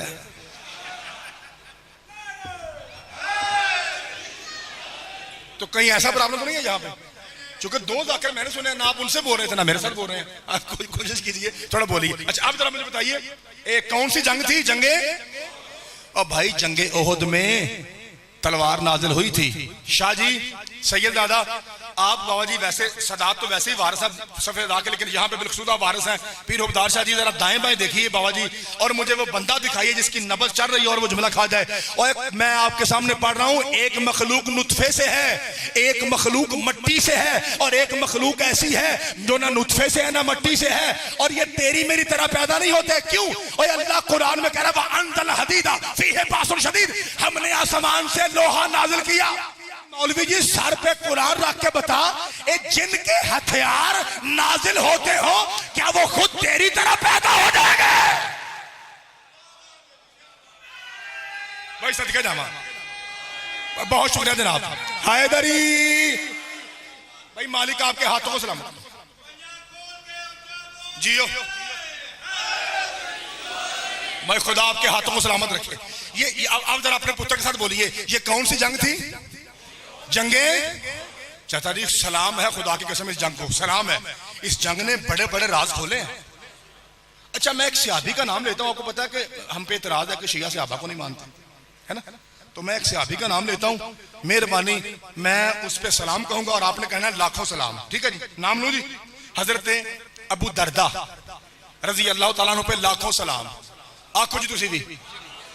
तो कहीं ऐसा प्रॉब्लम तो नहीं है यहाँ पे? क्योंकि 2 जाकर मैंने सुने ना आप उनसे बोल रहे थे ना मेरे साथ बोल रहे हैं। आप कोई कोशिश कीजिए, थोड़ा बोलिए। अच्छा आप जरा मुझे बताइए कौन सी जंग थी? जंगे और भाई जंगे ओहद में तलवार नाजिल हुई थी। शाह जी सैयद दादा आप बाबा जी वैसे सदात तो वैसे ही वारिस है सफेद आके, लेकिन यहाँ पे बिलखुदा वारिस हैं। पीर हुबदार शाह जी जरा दाएं बाएं देखिए बाबा जी, और मुझे वो बंदा दिखाइए जिसकी नबज चढ़ रही है और वो जुमला खा जाए। और मैं आपके सामने पढ़ रहा हूँ, एक मखलूक नुतफे से है, एक मखलूक मट्टी से है, और एक मखलूक ऐसी है जो ना नुतफे से है ना मट्टी से है, और ये तेरी मेरी तरह पैदा नहीं होते। क्यों? और अल्लाह कुरान में कह रहा है अनज़ल हदीदा फीहि बासुन शदीद, हमने आसमान से लोहा नाजिल किया। मौलवी जी सर पे कुरान रख के बता, ए जिनके हथियार नाजिल होते हो क्या वो खुद तेरी तरह पैदा हो जाएंगे? भाई सदके जामा, बहुत शुक्रिया जनाब हैदरी भाई, मालिक आपके हाथों को सलामत जियो भाई, खुदा आपके हाथों को सलामत रखे। ये आप जरा अपने पुत्र के साथ बोलिए, ये कौन सी जंग थी? जंगे चाचा जी सलाम है खुदा की कसम, इस जंग को सलाम है। इस जंग ने बड़े बड़े राज खोले हैं। अच्छा मैं एक सहाबी का नाम लेता हूं, आपको पता है कि हम पे इतराज है कि शिया सहाबा को नहीं मानते है ना, तो मैं एक सहाबी का नाम लेता हूं, मेहरबानी मैं उस पर सलाम कहूंगा और आपने कहना है लाखों सलाम। ठीक है जी, नाम लो जी, हजरत अबू दरदा रजी अल्लाह तआला अन्हु पे लाखों सलाम। आखो जी तुसी भी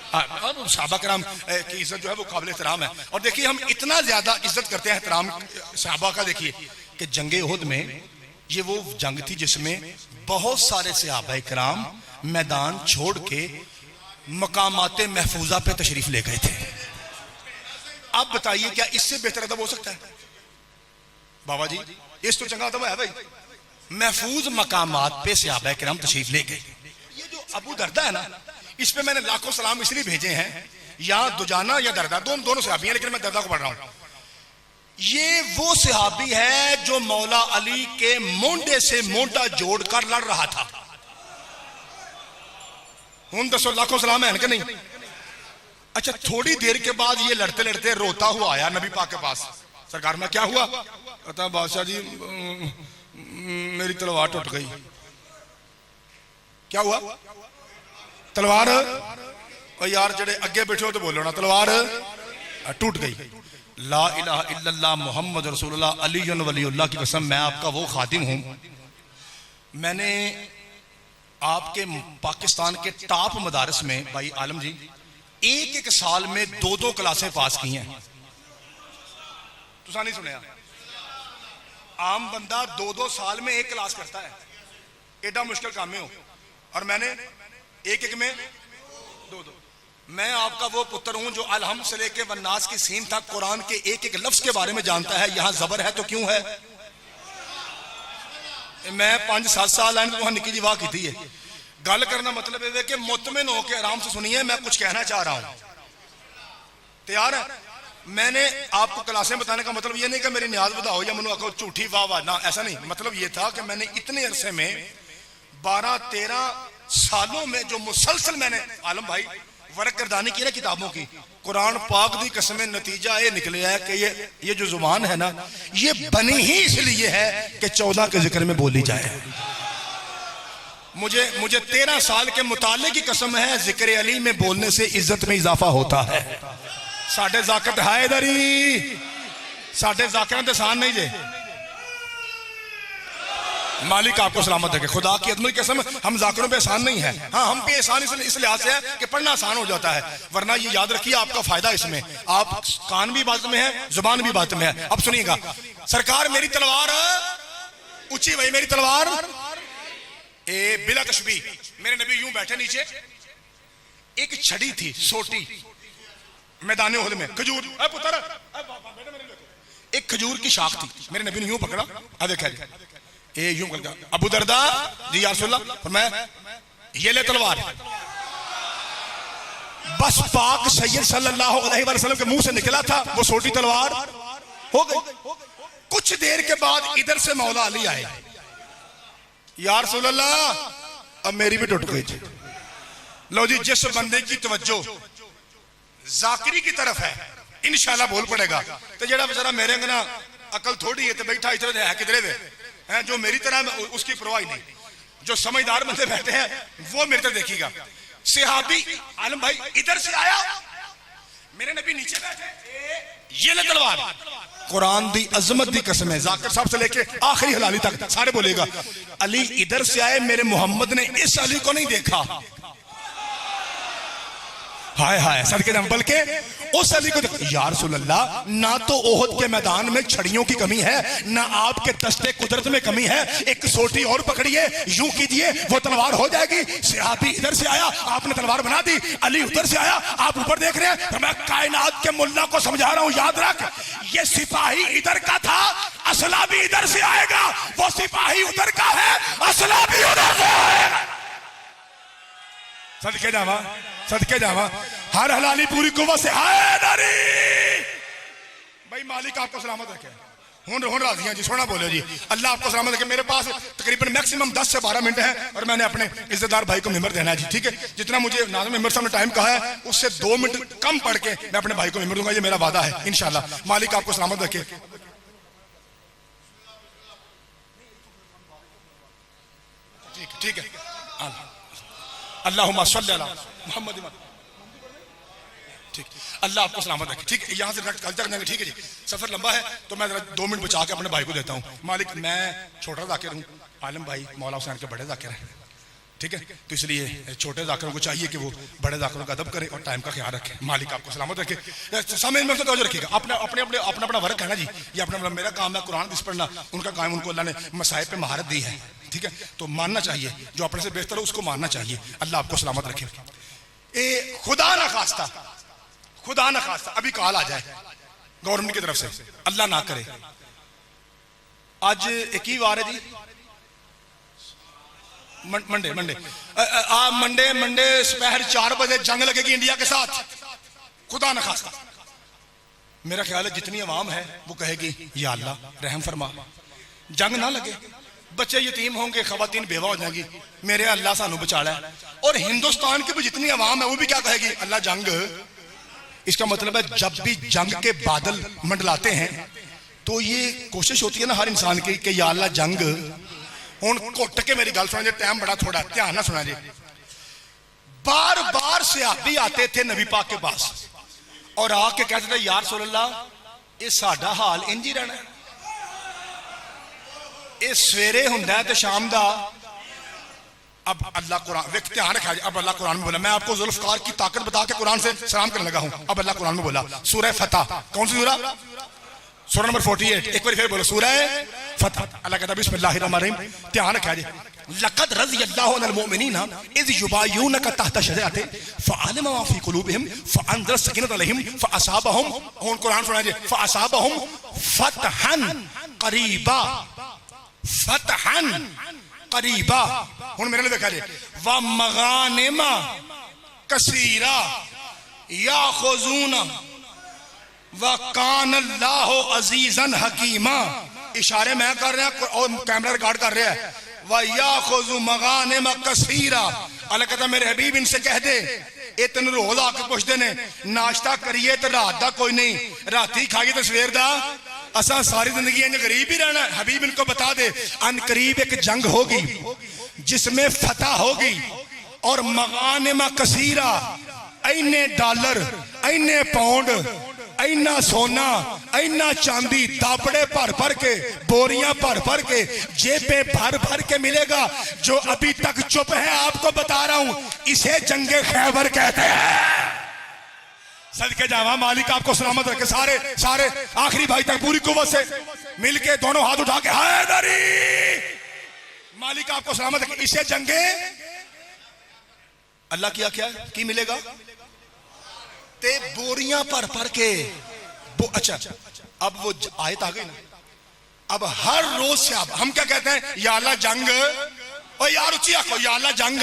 सहाबा कराम की इज्जत जो है वो काबिल एहतराम है। और देखिए हम इतना ज्यादा इज्जत करते हैं एहतराम सहाबा का, देखिए कि जंगे उहद में ये वो जंग थी जिसमें बहुत सारे सहाबा कराम मैदान छोड़ के मकामाते महफूजा पे तशरीफ ले गए थे। अब बताइए क्या इससे बेहतर अदब हो सकता है? बाबा जी इस तो चंगा अदब है भाई, महफूज मकामात पे सहाबा किराम तशरीफ ले गए। ये जो अबू दरदा है ना, इस पे मैंने लाखों सलाम इसलिए भेजे हैं, या दुजाना या दरदा, दोनों सहाबी हैं, लेकिन मैं दरदा को पढ़ रहा हूं। ये वो सहाबी है जो मौला अली के मोंडे से मोंडा जोड़कर लड़ रहा था। हूं दसो लाखों सलाम है कि नहीं? अच्छा, थोड़ी देर के बाद ये लड़ते लड़ते रोता हुआ आया नबी पाक के पास। सरकार में क्या हुआ? कहता बादशाह जी मेरी तलवार टूट गई। क्या हुआ? तलवार? और यार जड़े अगे बैठे हो तो बोलो ना, तलवार टूट गई। ला इलाहा इल्लल्लाह मुहम्मद रसूलुल्लाह अली वलीउल्लाह की कसम, मैं आपका वो खादिम हूं। मैंने आपके पाकिस्तान के टॉप मदारस में भाई आलम जी एक साल में 2 क्लासें पास की हैं। तुसा नहीं सुनया? आम बंदा 2 साल में 1 क्लास करता है, एडा मुश्किल काम में हो, और मैंने एक में 2। मैं आपका वो पुत्र हूं जो अलहम से लेके वन्नास की सीन तक कुरान के एक लफ्ज के बारे में जानता है। यहां जबर है तो क्यों है? मैं 5-7 साल है निकी जी वाह की थी। गल करना मतलब है कि मुतमिन होके आराम से सुनिए, मैं कुछ कहना चाह रहा हूं। तैयार है? मैंने आपको क्लासें बताने का मतलब ये नहीं कि मेरी न्याज बढ़ाओ या मनु आखो झूठी वाह वाह ना, ऐसा नहीं। मतलब ये था कि मैंने इतने अरसे में 12-13 सालों में जो मुसलसल मैंने आलम भाई वर्क करदानी की ना किताबों की, कुरान पाक दी कसम नतीजा ये निकले है कि ये जो जुबान है ना, ये बनी ही इसलिए है कि 14 के जिक्र में बोली जाए। मुझे 13 साल के मुताले की कसम है, जिक्र अली में बोलने से इज्जत में इजाफा होता है। साढ़े जाकत है इधर ही, साढ़े जाकर एहसान नहीं जे। मालिक आपको सलामत रखे, खुदा की अदम की कसम हम जाकिरों पे एहसान नहीं है। हाँ, हम पे एहसान इस लिहाज से है कि पढ़ना आसान हो जाता है, वरना ये याद रखिए आपका फायदा इसमें, आप कान भी बात में है, जुबान भी बात में है। अब सुनिएगा, सरकार मेरी तलवार ऊंची भाई, मेरी तलवार ए बिला तशबी। मेरे नबी यूं बैठे, नीचे एक छड़ी थी सोटी मैदान उहद में, खजूर पुत्र एक खजूर की शाख थी। मेरे नबी ने यूं पकड़ा, आ देखा ए यूं करके, अबू दरदा जी या रसूल अल्लाह, और मैं ये ले तलवार। बस पाक सैयद सल्लल्लाहु अलैहि वसल्लम के मुंह से निकला था वो छोटी तलवार, हो गई। कुछ देर के बाद इधर से मौला अली आए, या रसूल अल्लाह अब मेरी भी टूट गई थी। लो जी, जिस बंदे की तवज्जो जाकिरी की तरफ है इंशाल्लाह बोल पड़ेगा, तो जेड़ा बेचारा मेरे अंगना अकल थोड़ी है तो बैठा इधर है किधरे वे है, जो मेरी तरह उसकी परवाह नहीं। जो समझदार बंदे बैठे हैं वो मेरे तरफ देखिएगा। सहाबी आलम भाई इधर से आया, मेरे नबी नीचे बैठे, ये ले तलवार। कुरान दी अजमत दी कसम है, जाकिर साहब से लेके आखिरी हलाली तक सारे बोलेगा, अली इधर से आए, मेरे मोहम्मद ने इस अली को नहीं देखा। हाय हाय सदके दम, बल्कि उस अली को देखो। या रसूल अल्लाह, ना तो ओहद के मैदान में छड़ियों की कमी है, ना आपके दस्ते कुदरत में कमी है। एक सोटी और पकड़िए, यूं कीजिए, वो तलवार हो जाएगी। सहाबी इधर से आया, आपने तलवार बना दी। अली उधर से आया, आप ऊपर देख रहे हैं। तो मैं कायनात के मुल्ला को समझा रहा हूं, याद रख, ये सिपाही इधर का था, असला भी इधर से आएगा। वो सिपाही उधर का है, असला भी उधर से आएगा। सदके जावा, सदके जावा, हर हलाली पूरी कुव्वत से हैदरी। भाई मालिक आपको सलामत रखे। हुन राजी हैं जी, सोना बोलो जी, अल्लाह आपको सलामत रखे। मेरे पास तकरीबन मैक्सिमम 10 से 12 मिनट है, और मैंने अपने इज्जतदार भाई को मेंबर देना है जी, ठीक है। जितना मुझे नाज़िम मेंबर साहब ने टाइम कहा है उससे 2 मिनट कम पढ़ के मैं अपने भाई को मेंबर दूंगा, ये मेरा वादा है इंशाल्लाह। मालिक आपको सलामत रखे। ठीक है, अल्लाहुम्मा सल्ली अला मुहम्मद। ठीक, अल्लाह आपको सलामत रखे। ठीक है, यहाँ से कल तक नहीं, ठीक है जी, सफर लंबा है तो मैं 2 मिनट बचा के अपने भाई को देता हूँ। मालिक मैं छोटा जाकिर हूँ, आलम भाई मौला हुसैन के बड़े जाकिर हैं। ठीक है। तो इसलिए छोटे जाकिरों को चाहिए कि वो बड़े जाकिरों का अदब करें और टाइम का ख्याल रखें। मालिक आपको सलामत रखे। समय में तो रखिएगा, अपना वर्क है ना जी, ये अपना मेरा काम है कुरान किस पढ़ना, उनका काम, उनको अल्लाह ने मसाइब पे महारत दी है, ठीक है। तो मानना चाहिए, जो अपने से बेहतर है उसको मानना चाहिए। अल्लाह आपको सलामत रखे। खुदा ना खास्ता अभी कॉल आ जाए गवर्नमेंट की तरफ से, अल्लाह ना करे। आज एक ही वार है जी, मंडे सुबह 4 बजे जंग लगेगी इंडिया के साथ, खुदा न खास्ता। मेरा ख्याल है जितनी अवाम है वो कहेगी या अल्लाह रहम फरमा, जंग ना लगे, बच्चे यतीम होंगे, खवातीन बेवा हो जाएंगी, मेरे अल्लाह सानू बचा लै। और हिंदुस्तान की भी जितनी अवाम है वो भी क्या कहेगी, अल्लाह जंग। इसका मतलब है जब भी जंग के बादल मंडलाते हैं तो ये कोशिश होती है ना हर इंसान की कि या अल्लाह जंग। हुण घुट के मेरी गल सुना जी, टाइम बड़ा थोड़ा, ध्यान ना सुना जी। बार बार सहाबी आते थे नबी पाक के पास और आके कहते थे यार रसूलल्लाह ये साडा हाल इंज ही रहना, ये सवेरे हुंदा है ते शाम दा। अब अल्लाह कुरान वेख ध्यान रखा जी, अब अल्लाह कुरान में बोला, मैं आपको जुल्फकार की ताकत बता के कुरान से सलाम करने लगा हूं। अब अल्लाह कुरान में बोला, सूरह फतह, कौन सी सूरह, सूरह नंबर 48, एक बार फिर बोलो सूरह फतह। अल्लाह कहता बिस्मिल्लाहिर्रहमानिर्रहीम, ध्यान रखा जी। लक़द रज़ियल्लाहु अनिल मुमिनीना इज़ युबाय्यूनका तहत शजरतिन फ़अलिमा मा फ़ी क़ुलूबिहिम फ़अनज़ला सकीनत अलैहिम फ़असाबहुम, हुन कुरान सुना जी, फ़असाबहुम फ़तहन क़रीबा, फ़तहन क़रीबा। हुन मेरे लिए देखा जी, व मगानिमा कसीरा याख़ुज़ूना वकान अल्लाह अजीजन हकीमा। इशारे मैं कर रहा और कैमरा रिकॉर्ड कर रहा है। वयाखुज़ु मगानिम कसीरा, अल्लाह कहता मेरे हबीब इनसे कह दे, ये तेन रोज आके पुछते ने नाश्ता करिए तो रात का कोई नहीं, राती खाइए तो सवेर का, असा सारी जिंदगी इंज गरीब ही रहना। हबीब इनको बता दे अन करीब एक जंग होगी जिसमें फतह होगी और मगानिम कसीरा, इन्ने डॉलर, इन्ने पाउंड, इन्ना सोना, इन्ना चांदी, दाबड़े भर भर के, बोरियां भर भर के, जेबे भर भर के मिलेगा। जो अभी तक चुप है आपको बता रहा हूं, इसे जंगे खैबर कहते हैं। सदके जावा, मालिक आपको सलामत रखे। सारे सारे आखिरी भाई तक पूरी कुव्वत से मिलके दोनों हाथ उठा के हैदरी, मालिक आपको सलामत रखे। इसे जंगे अल्लाह किया क्या की मिलेगा ते बोरियां भर भर के अच्छा अब वो आयत आ गई ना, अब हर रोज से अब हम क्या कहते हैं, या अल्लाह जंग, ओ यार उची आखो या अल्लाह जंग।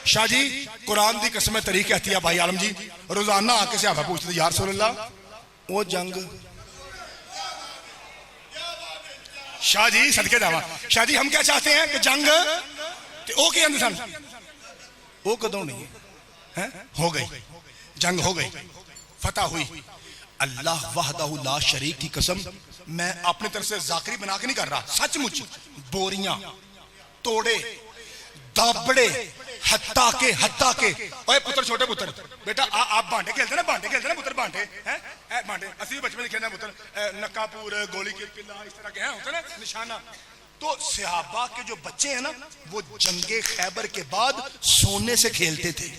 शाह जी कुरान की कसम तरीक कहती है भाई आलम जी, रोजाना आके सहाबा पूछते यार रसूलल्लाह वो जंग। शाह जी सदके जावा, शाह जी हम क्या चाहते हैं कि जंग ओ के अंदर सन वो कदों नहीं है, हो गई जंग, हो गई, फतह हुई। अल्लाह वहदहु ला शरीक की कसम, मैं अपनी तरफ से जाकरी बना के नहीं कर रहा, सचमुच बोरियां, तोड़े, दाबड़े, हत्ता के ओए पुत्र, छोटे पुत्र, बेटा आप बांटे खेलते ना, बांटे खेलते ना पुत्र, बांटे हैं बांटे, असली बचपन में खेलना पुत्र, नक्कापुर, गोली की पिल्ला, इस तरह के हैं होते ना निशाना। तो सहाबा के जो बच्चे हैं ना वो जंगे खैबर के बाद सोने से खेलते थे।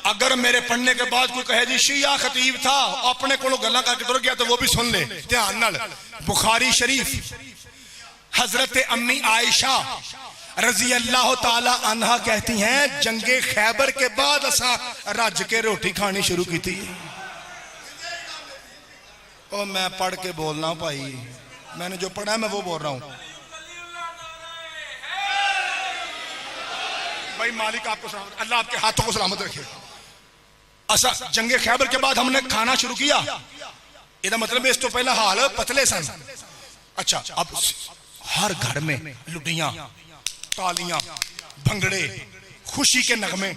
अगर मेरे पढ़ने के बाद कोई कहे जी शिया खतीब था अपने को गल्ला करके तुर गया तो वो भी सुन ले ध्यान नाल। बुखारी शरीफ हजरत अम्मी आयशा रजी अल्लाह ताला अन्हा कहती हैं जंगे खैबर के बाद असा रज के रोटी खानी शुरू की थी। और मैं पढ़ के बोलना भाई, मैंने जो पढ़ा है मैं वो बोल रहा हूं भाई। मालिक आपको सलामत, अल्लाह आपके हाथों को सलामत रखे। असा जंगे खैबर के बाद हमने खाना शुरू किया, इसका मतलब इस तो पहला हाल पतले सन। अच्छा अब हर घर में लुटियां, तालियां, भंगड़े, खुशी के नगमे।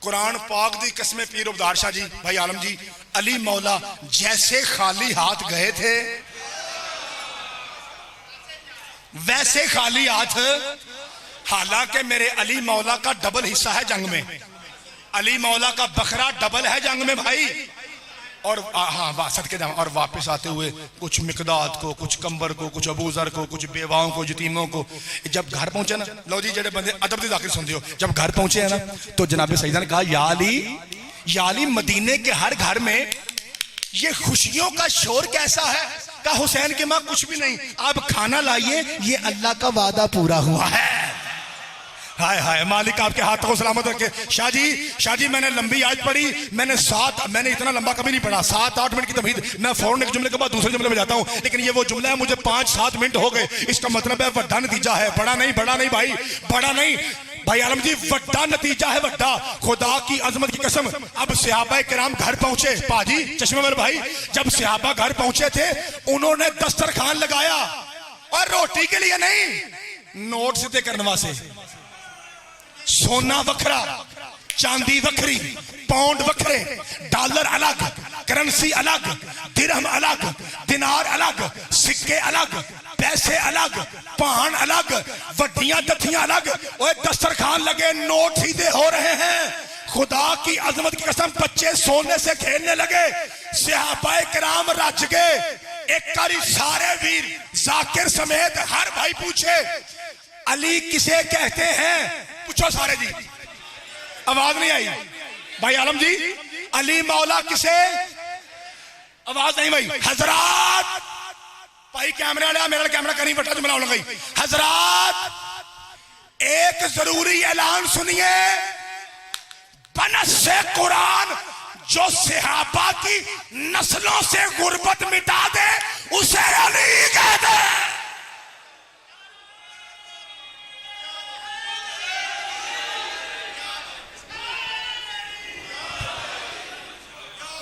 कुरान पाक दी कसमें पीर उबदार शाह जी भाई आलम जी अली मौला जैसे खाली हाथ गए थे वैसे खाली हाथ, हालांकि मेरे अली मौला का डबल हिस्सा है जंग में, अली मौला का बकरा डबल है जंग में भाई। और हाँ बात सदके जामा, और वापस आते हुए कुछ मिकदाद को, कुछ कंबर को, कुछ अबूजर को, कुछ बेवाओं को, यतीमों को, जब घर पहुंचे ना, लो जी जेडे बंदे अदब दी जाकिर सुनते हो, जब घर पहुंचे हैं ना तो जनाब सईदा ने कहा या अली मदीने के हर घर में ये खुशियों का शोर कैसा है? कहा हुसैन के मां कुछ भी नहीं, आप खाना लाइए, ये अल्लाह का वादा पूरा हुआ है। हाय हाय मालिक आपके हाथों को सलामत रखे। शाह जी मैंने लंबी आयत पढ़ी, मैंने इतना लंबा कभी नहीं पढ़ा, 7-8 मिनट की तमहीद, मैं फौरन एक जुमले के बाद दूसरे जुमले में जाता हूं, लेकिन ये वो जुमला है मुझे 5-7 मिनट हो गए। इसका मतलब है वड्डा नतीजा है, बड़ा नहीं भाई, बड़ा नहीं भाई आलम जी, वड्डा नतीजा है, वड्डा। खुदा की अजमत की कसम, अब सहाबा किराम घर पहुंचे, पाजी चश्मेवर भाई, जब सहाबा घर पहुंचे थे उन्होंने दस्तरखान लगाया, और रोटी के लिए नहीं, नोट सीधे करने वास्ते। सोना वखरा, चांदी वखरी, पाउंड वखरे, डॉलर अलग, करेंसी अलग, दिरहम अलग, दिनार अलग, सिक्के अलग, पैसे अलग, पान अलग, वड्डियां दथियां अलग, और दस्तरखान लगे, नोट सीधे हो रहे हैं। खुदा की अजमत की कसम, बच्चे सोने से खेलने लगे, सहाबा किराम रच गए। एक बारी सारे वीर जाकिर समेत हर भाई पूछे, अली किसे कहते हैं? पूछो सारे जी, आवाज नहीं आई भाई आलम जी, अली मौला किसे? आवाज नहीं भाई। हजरात भाई कैमरे वाले मेरा कैमरा कहीं बटा जुमला होना गई। हजरात एक जरूरी ऐलान सुनिए, बनस से कुरान जो सहाबा की नस्लों से गुर्बत मिटा दे उसे अली कहते हैं।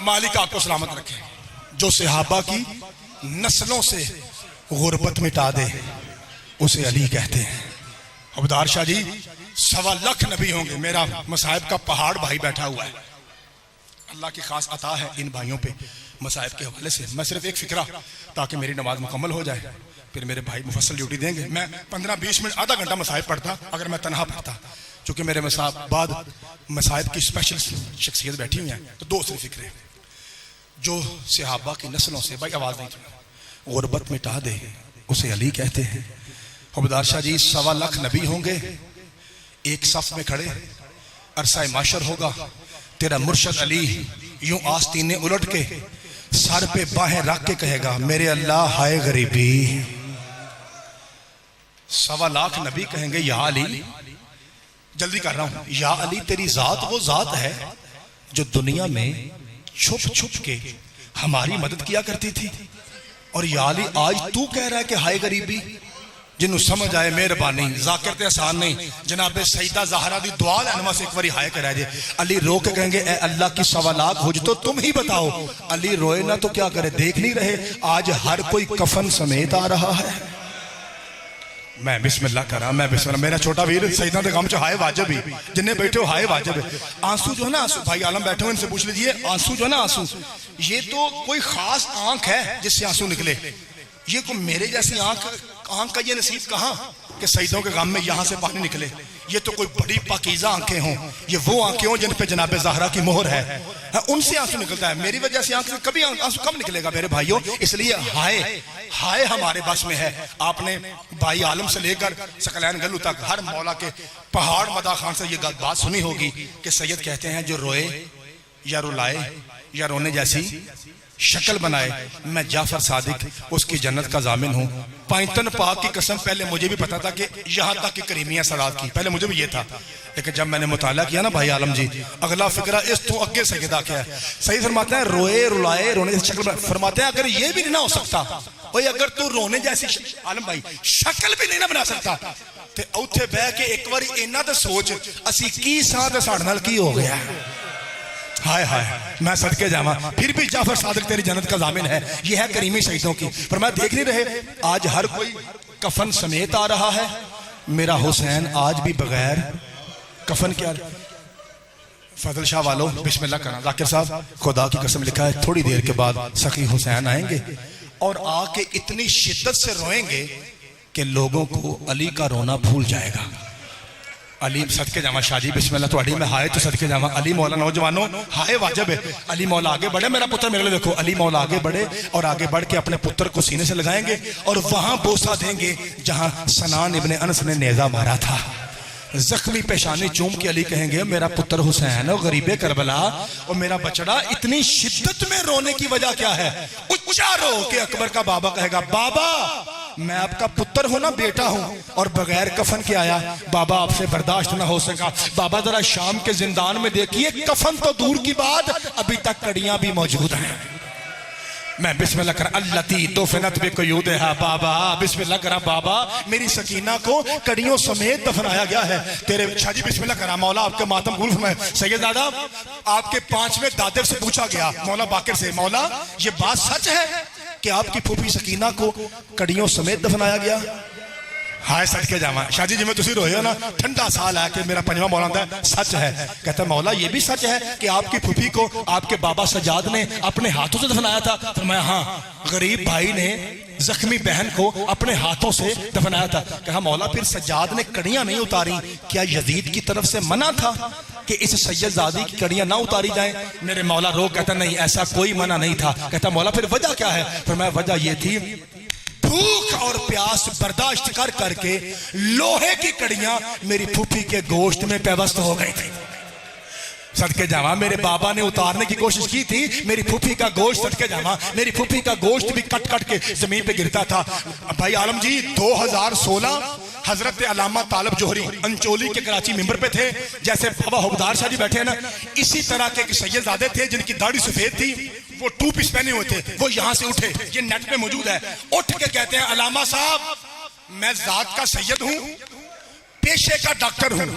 मालिक आपको सलामत रखे। जो सहाबा की नस्लों से गुर्बत मिटा दे उसे अली कहते हैं। अबदार शाह जी 1.25 लाख नबी होंगे, मेरा मसाहिब का पहाड़ भाई बैठा हुआ है, अल्लाह की खास अता है इन भाइयों पे मसाहिब के हवाले से। मैं सिर्फ एक फिक्रा ताकि मेरी नमाज मुकम्मल हो जाए, फिर मेरे भाई मुफस्सल ड्यूटी देंगे। मैं 15-20 मिनट आधा घंटा मसाहिब पढ़ता अगर मैं तनहा पढ़ता, चूंकि मेरे बाद मसाहिब की स्पेशल शख्सियत बैठी हुई है, तो 2 सिर्फ फिक्रे। जो सहाबा की नस्लों से, भाई आवाज नहीं, गुर्बत मिटा दे उसे अली कहते हैं। अबदार शाह जी 1.25 लाख नबी होंगे, एक सफ में खड़े, अरसा माशर होगा, तेरा मुर्शद अली यूं आस्तीने उलट के सर पे बाहें रख के कहेगा, मेरे अल्लाह हाय गरीबी। 1.25 लाख नबी कहेंगे, या अली, जल्दी कर रहा हूं, या अली तेरी जात वो जात है जो दुनिया में छुप छुप के हमारी मदद किया करती थी, और या अली आज तू कह रहा है कि हाय गरीबी। जिन्हों समझ आए मेहरबानी, जाकिर ते आसान नहीं। जनाब सईदा ज़हरा दी दुआ लेने से एक बार हाय करा जे। अली रो के कहेंगे, ए अल्लाह की 1.25 लाख हो तो तुम ही बताओ। अली रोए ना तो क्या करे, देख नहीं रहे आज हर कोई कफन समेत आ रहा है। मैं बिस्मिल्लाह करा, मैं बिस्मिल्लाह। मेरा छोटा वीर सईदा दे गम च हाय वाजिब ही, जिन्हें बैठे हो हाय वाजिब है। आंसू जो है ना, आंसू भाई आलम बैठे हो, इनसे पूछ लीजिए, आंसू जो है ना, आंसू ये तो कोई खास आंख है जिससे आंसू निकले, ये को मेरे जैसी आंख का ये नसीब कहां कि सईदों के गम में यहां से पानी निकले। ये तो कोई बड़ी पाकीज़ा आंखें हों, ये वो आंखें हों जिन पे जनाब ज़हरा की मोहर है, उनसे आंसू निकलता है। मेरी वजह से आंख से कभी आंसू कम निकलेगा मेरे भाइयों। इसलिए हाय हमारे बस में है। आपने भाई आलम से लेकर सकलैन गलू तक हर मौला के पहाड़ मदा खान से ये बात सुनी होगी कि सैयद कहते हैं, जो रोए या रुलाए या रोने जैसी शक्ल बनाए, मैं जाफर सादिक उसकी जन्नत का जामिन हूं। पैंतन पाक की कसम, पहले मुझे भी पता था कि यहां तक कि करीमिया सलात की, पहले मुझे भी ये था, लेकिन जब मैंने मुताला किया ना भाई आलम जी, अगला फिक्रा इस तो अगे से क्या है। सही फरमाते हैं, रोए रुलाए रोने जैसी शक्ल, फरमाते हैं अगर ये भी नहीं ना हो सकता, भाई अगर तू रोने जैसी आलम भाई शक्ल भी नहीं ना बना सकता, तो उत्थे बह के एक बार इन्ना तो सोच असी की साथ साढ़े नाल की हो गया। हाय हाय, मैं सदके जावा, फिर भी जाफर सादिक तेरी जन्नत का जामिन है। यह है करीमी शहीदों की। पर मैं देख नहीं रहे आज हर कोई कफन समेत आ रहा है, मेरा हुसैन आज भी बगैर कफन क्या। फजल शाह वालों बिस्मिल्लाह करना। जाकिर साहब खुदा की कसम लिखा है थोड़ी देर के बाद सखी हुसैन आएंगे और आके इतनी शिद्दत से रोएंगे कि लोगों को अली का रोना भूल जाएगा। अली सदके जावा शाह जी बिस्मिल्लाह थोड़ी मैं हाय तो सदके जावा अली मौला नौजवानों हाय वाजिब है। अली मौला आगे बढ़े, मेरा पुत्र मेरे लिए देखो, अली मौला आगे बढ़े और आगे बढ़ के अपने पुत्र को सीने से लगाएंगे और वहां बोसा देंगे जहां सनान इब्ने अनस ने नेजा मारा था। जख्मी पेशानी चूम के अली कहेंगे मेरा पुत्र हुसैन और गरीबे करबला और मेरा बचड़ा इतनी शिद्दत में रोने की वजह क्या है? ऊंचा रो के अकबर का बाबा कहेगा बाबा मैं आपका पुत्र हूं ना, बेटा हूं और बगैर कफन के आया, बाबा आपसे बर्दाश्त ना हो सका। बाबा जरा शाम के जिंदान में देखिए, कफन तो दूर की बात अभी तक कड़ियां भी मौजूद हैं। मैं बिस्मिल्लाह कर अल्लती तोफनत बिक़यूद है बाबा, बिस्मिल्लाह करा बाबा मेरी सकीना को कड़ियों समेत दफनाया गया है तेरे शाह जी बिस्मिल्लाह करा मौला आपके मातम गुल फरमाए। सैयदादा आपके 5वें दादर से पूछा गया मौला बाकिर से, मौला ये बात सच है कि आपकी फूफी सकीना को कड़ियों समेत दफनाया गया? हाय सच के जावा शाह जी जिमें तुसी रोए हो ना, ठंडा साल है कि मेरा 5वां मौला है, सच है। कहता मौला ये भी सच है कि आपकी फूफी को आपके बाबा सजाद ने अपने हाथों से दफनाया था? तो मैं हाँ, गरीब भाई ने जख्मी बहन को अपने हाथों से दफनाया था। कहा मौला फिर सज्जाद ने कड़ियां नहीं उतारी, क्या यजीद की तरफ से मना था कि इस सैयदजादी की कड़ियां ना उतारी जाएं? मेरे मौला रो कहता नहीं ऐसा कोई मना नहीं था। कहता मौला फिर वजह क्या है? फिर मैं वजह ये थी भूख और प्यास बर्दाश्त कर करके लोहे की कड़ियां मेरी फूफी के गोश्त में पेवस्त हो गई थी। सदके जावा मेरे बाबा ने उतारने की कोशिश की थी, मेरी फूफी का गोश्त सदके जावा मेरी फूफी का गोश्त भी कट कट के जमीन पे गिरता था। भाई आलम जी 2016 हजरत अल्लामा तालब जोहरी अंचोली के कराची मिंबर पे थे, जैसे बाबा हुबदार शाह जी बैठे हैं ना, इसी तरह के सैयदजादे थे जिनकी दाढ़ी सफेद थी, वो 2 पीस पहने हुए थे, वो यहां से उठे, ये नेट पे मौजूद है, उठ के कहते हैं अल्लामा साहब मैं जात का सैयद हूं, पेशे का डॉक्टर हूं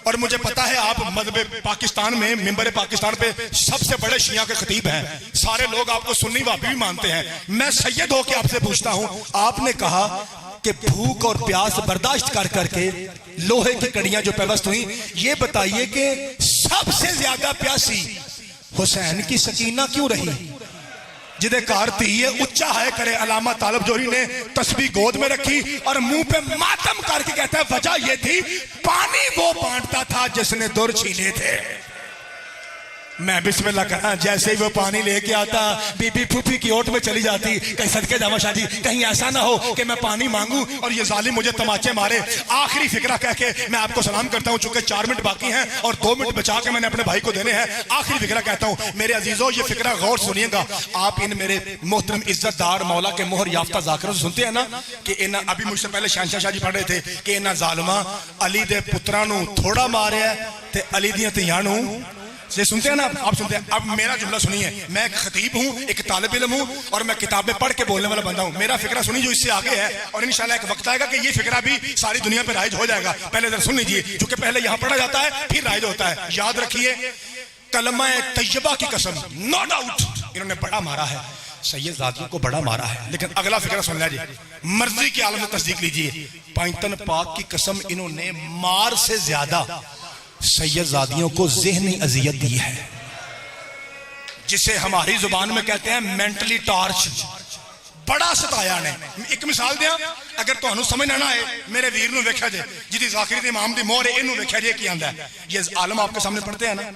और मुझे पता है आप मजहब पाकिस्तान में मिंबर पाकिस्तान पे सबसे बड़े शिया के खतीब हैं, सारे लोग आपको सुन्नी वापी भी मानते हैं। मैं सैयद होके आपसे पूछता हूं, आपने कहा कि भूख और प्यास बर्दाश्त कर करके लोहे की कड़ियां जो पेवस्त हुई, ये बताइए कि सबसे ज्यादा प्यासी हुसैन की सकीना क्यों रही? जिदे कार थी उच्चा है करे अल्लामा तालब जोहरी ने तस्बीह गोद में रखी और मुंह पे मातम करके कहता है वजह ये थी पानी वो बांटता था जिसने दुर छीने थे। मैं बिस्मिल्लाह कहा जैसे ही वो पानी लेके आता बीबी फूफी की ओट में चली जाती, कहीं सदके जावा शाह जी कहीं ऐसा ना हो कि मैं पानी मांगू और ये जालिम मुझे तमाचे मारे। आखिरी फिक्रा कह के मैं आपको सलाम करता हूं, चूंकि 4 मिनट बाकी हैं और 2 मिनट बचा के मैंने अपने भाई को देने हैं। आखिरी फिक्रा कहता हूं मेरे अजीजों, ये फिक्रा गौर सुनिएगा आप। इन मेरे मोहतरम इज्जतदार मौला के मोहर याफ्ता जाकिरों से सुनते हैं ना कि इन्हें अभी मुझसे पहले शहनशाह शाह जी पढ़ रहे थे कि इन्हें जालिमा अली दे पुत्रां नूं थोड़ा मारिया ते अली दियां धीआं नूं से सुनते हैं ना आप सुनते हैं। अब मेरा जुमला सुनिए, मैं एक खतीब हूं, एक तालिब इल्म हूं और मैं किताबें पढ़ के बोलने वाला बंदा हूं। मेरा फिक्रा सुनिए जो इससे आगे है और इंशाल्लाह एक वक्त आएगा कि ये फिक्रा भी सारी दुनिया पे राइज हो जाएगा। पहले जरा सुन लीजिए, क्योंकि पहले यहां पढ़ा जाता है फिर राइज होता है। याद रखिए कलमा तैयबा की कसम, नो डाउट इन्होंने बड़ा मारा है, सैयदजादियों को बड़ा मारा है, लेकिन अगला फिक्रा सुन लीजिए, मर्जी के आलम में तस्दीक लीजिए। पैंतन पाक की कसम, इन्होंने मार से ज्यादा सैयदजादियों को ज़हनी अजियत दी है, जिसे हमारी जुबान में कहते हैं मेंटली टॉर्च। बड़ा सताया ने। एक मिसाल दिया, अगर तुहानू समझ ना आए मेरे वीर नूं वेख्या जे जिहदी ज़ाकिरी दी इमाम दी मोहर है, इहनूं वेख्या जे की आंदा है। ये आलम आपके सामने पढ़ते हैं ना,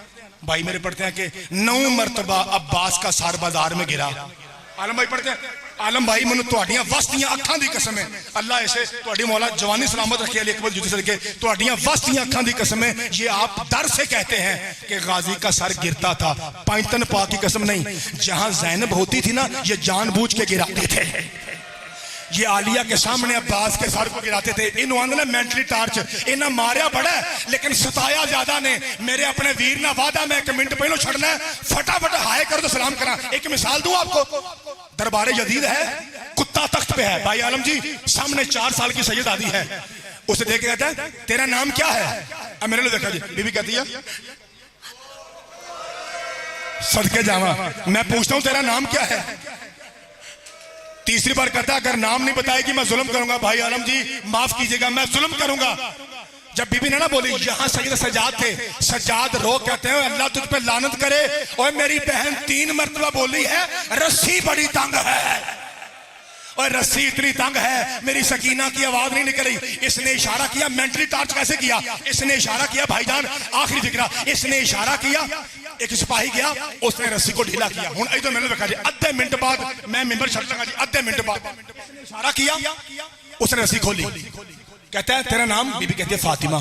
भाई मेरे पढ़ते हैं कि 9 मरतबा अब्बास का सार बाजार में गिरा। आलम भाई पढ़ते हैं, आलम भाई मैनू तुहाडियां वस्तियां अखां दी कसम है, अल्लाह ऐसे तुहाडी मौला जवानी सलामत रखे, अली अकबर जुदी सदके तुहाडियां वस्तियां अखां दी कसम है। ये आप डर से कहते हैं कि गाजी का सर गिरता था, पैंतन पाक की कसम नहीं, जहां ज़ैनब होती थी ना ये जानबूझ के गिराते थे। ये आलिया के सामने अब्बास के सर को गिराते थे। इन आंदे मेंटली टार्च, इन्हें मारिया बड़ा है लेकिन सताया ज्यादा ने। मेरे अपने वीर ना वादा मैं 1 मिनट पहले छड़ना है, फटाफट हाय कर दो सलाम करा। एक मिसाल दूं आपको, दरबारे जदीद है, कुत्ता तख्त पे है, भाई आलम जी सामने 4 साल की सैयद आदि है, उसे देख के कहता है तेरा नाम क्या है? अब मेरे लिए देखा जी, बीबी कहती है सदके जावा मैं पूछता हूं तेरा नाम क्या है? तीसरी बार कहता अगर नाम नहीं बताएगी मैं जुल्म करूंगा। भाई आलम जी माफ कीजिएगा मैं जुल्म करूंगा। जब बीबी ने ना बोली, यहां सैयद सज्जाद थे, सज्जाद रो कहते हैं अल्लाह तुझ पे लानत करे, और मेरी बहन 3 मरतबा बोली है रस्सी बड़ी तंग है। और रस्सी इतनी तंग है मेरी सकीना की आवाज नहीं निकल रही। इसने इशारा किया, मेंटली टॉर्च कैसे किया, इसने इशारा किया भाईजान आखिरी जिक्र, इसने इशारा किया, एक सिपाही गया उसने रस्सी को ढीला किया। हुण इधर मैंने देखा जी अद्धे मिनट बाद मैं मिंबर छड़ लगा जी, अद्धे मिनट बाद इशारा किया, उसने रस्सी खोली। कहता है तेरा नाम? बीबी कहती है फातिमा।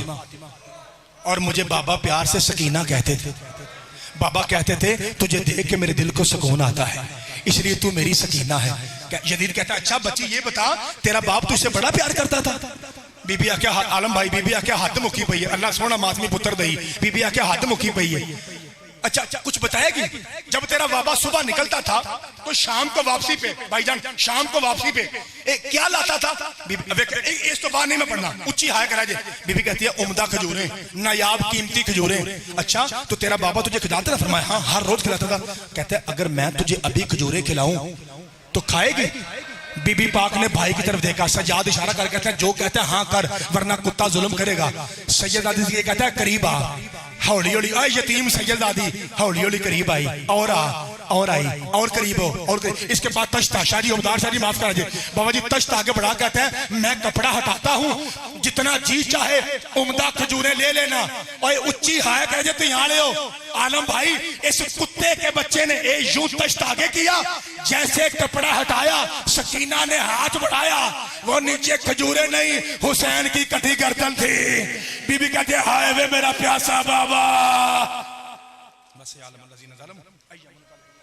और मुझे बाबा प्यार से सकीना कहते थे। बाबा कहते थे तुझे देख के मेरे दिल को सुकून आता है, इसलिए तू मेरी सकीना है। यजीद कहता अच्छा बच्ची ये बता तेरा बाप तुझसे बड़ा प्यार करता था? बीबी आख्या आलम भाई बीबी आख्या हद मुकी पई है, अल्लाह सोना मातमी पुत्र दई। बीबी आख्या हद मुकी पई है। अच्छा कुछ बताएगी? जब तेरा बाबा सुबह निकलता था तो शाम को वापसी पे भाईजान शाम को वापसी पे क्या लाता था? इस तो बात नहीं मैं पढ़ना, ऊंची हाय करा जे। बीबी कहती है उम्दा खजूरें, नायाब कीमती खजूरें। अच्छा तो तेरा बाबा तुझे खिलाता था? फरमाया हाँ हर रोज खिलाता था। कहता है अगर मैं तुझे अभी खजूरें खिलाऊं तो खाएगी? बीबी पाक ने भाई की तरफ देखा, सज्जाद इशारा कर कहता है जो कहता है हाँ कर वरना कुत्ता जुल्म करेगा। सैयदादी ये कहता है करीब आ, हौली हौली आ यतीम सैयदादी हौली हौली करीब आई और आई और करीब हो और करीब। इसके बाद तश्ता शाह जी उमदार शाह जी माफ करा जी बाबा जी तश्त आगे बढ़ा कहता है मैं कपड़ा हटाता हूँ जितना जी चाहे उम्दा खजूरें ले लेना। और उच्ची हाय कह जे तू यहाँ ले हो। आलम भाई इस कुत्ते के बच्चे ने यूं तश्त आगे किया जैसे कपड़ा हटाया सकीना ने हाथ बढ़ाया, वो नीचे खजूरें नहीं हुसैन की कटी गर्दन थी। बीबी कहते हाय वे मेरा प्यासा बाबा।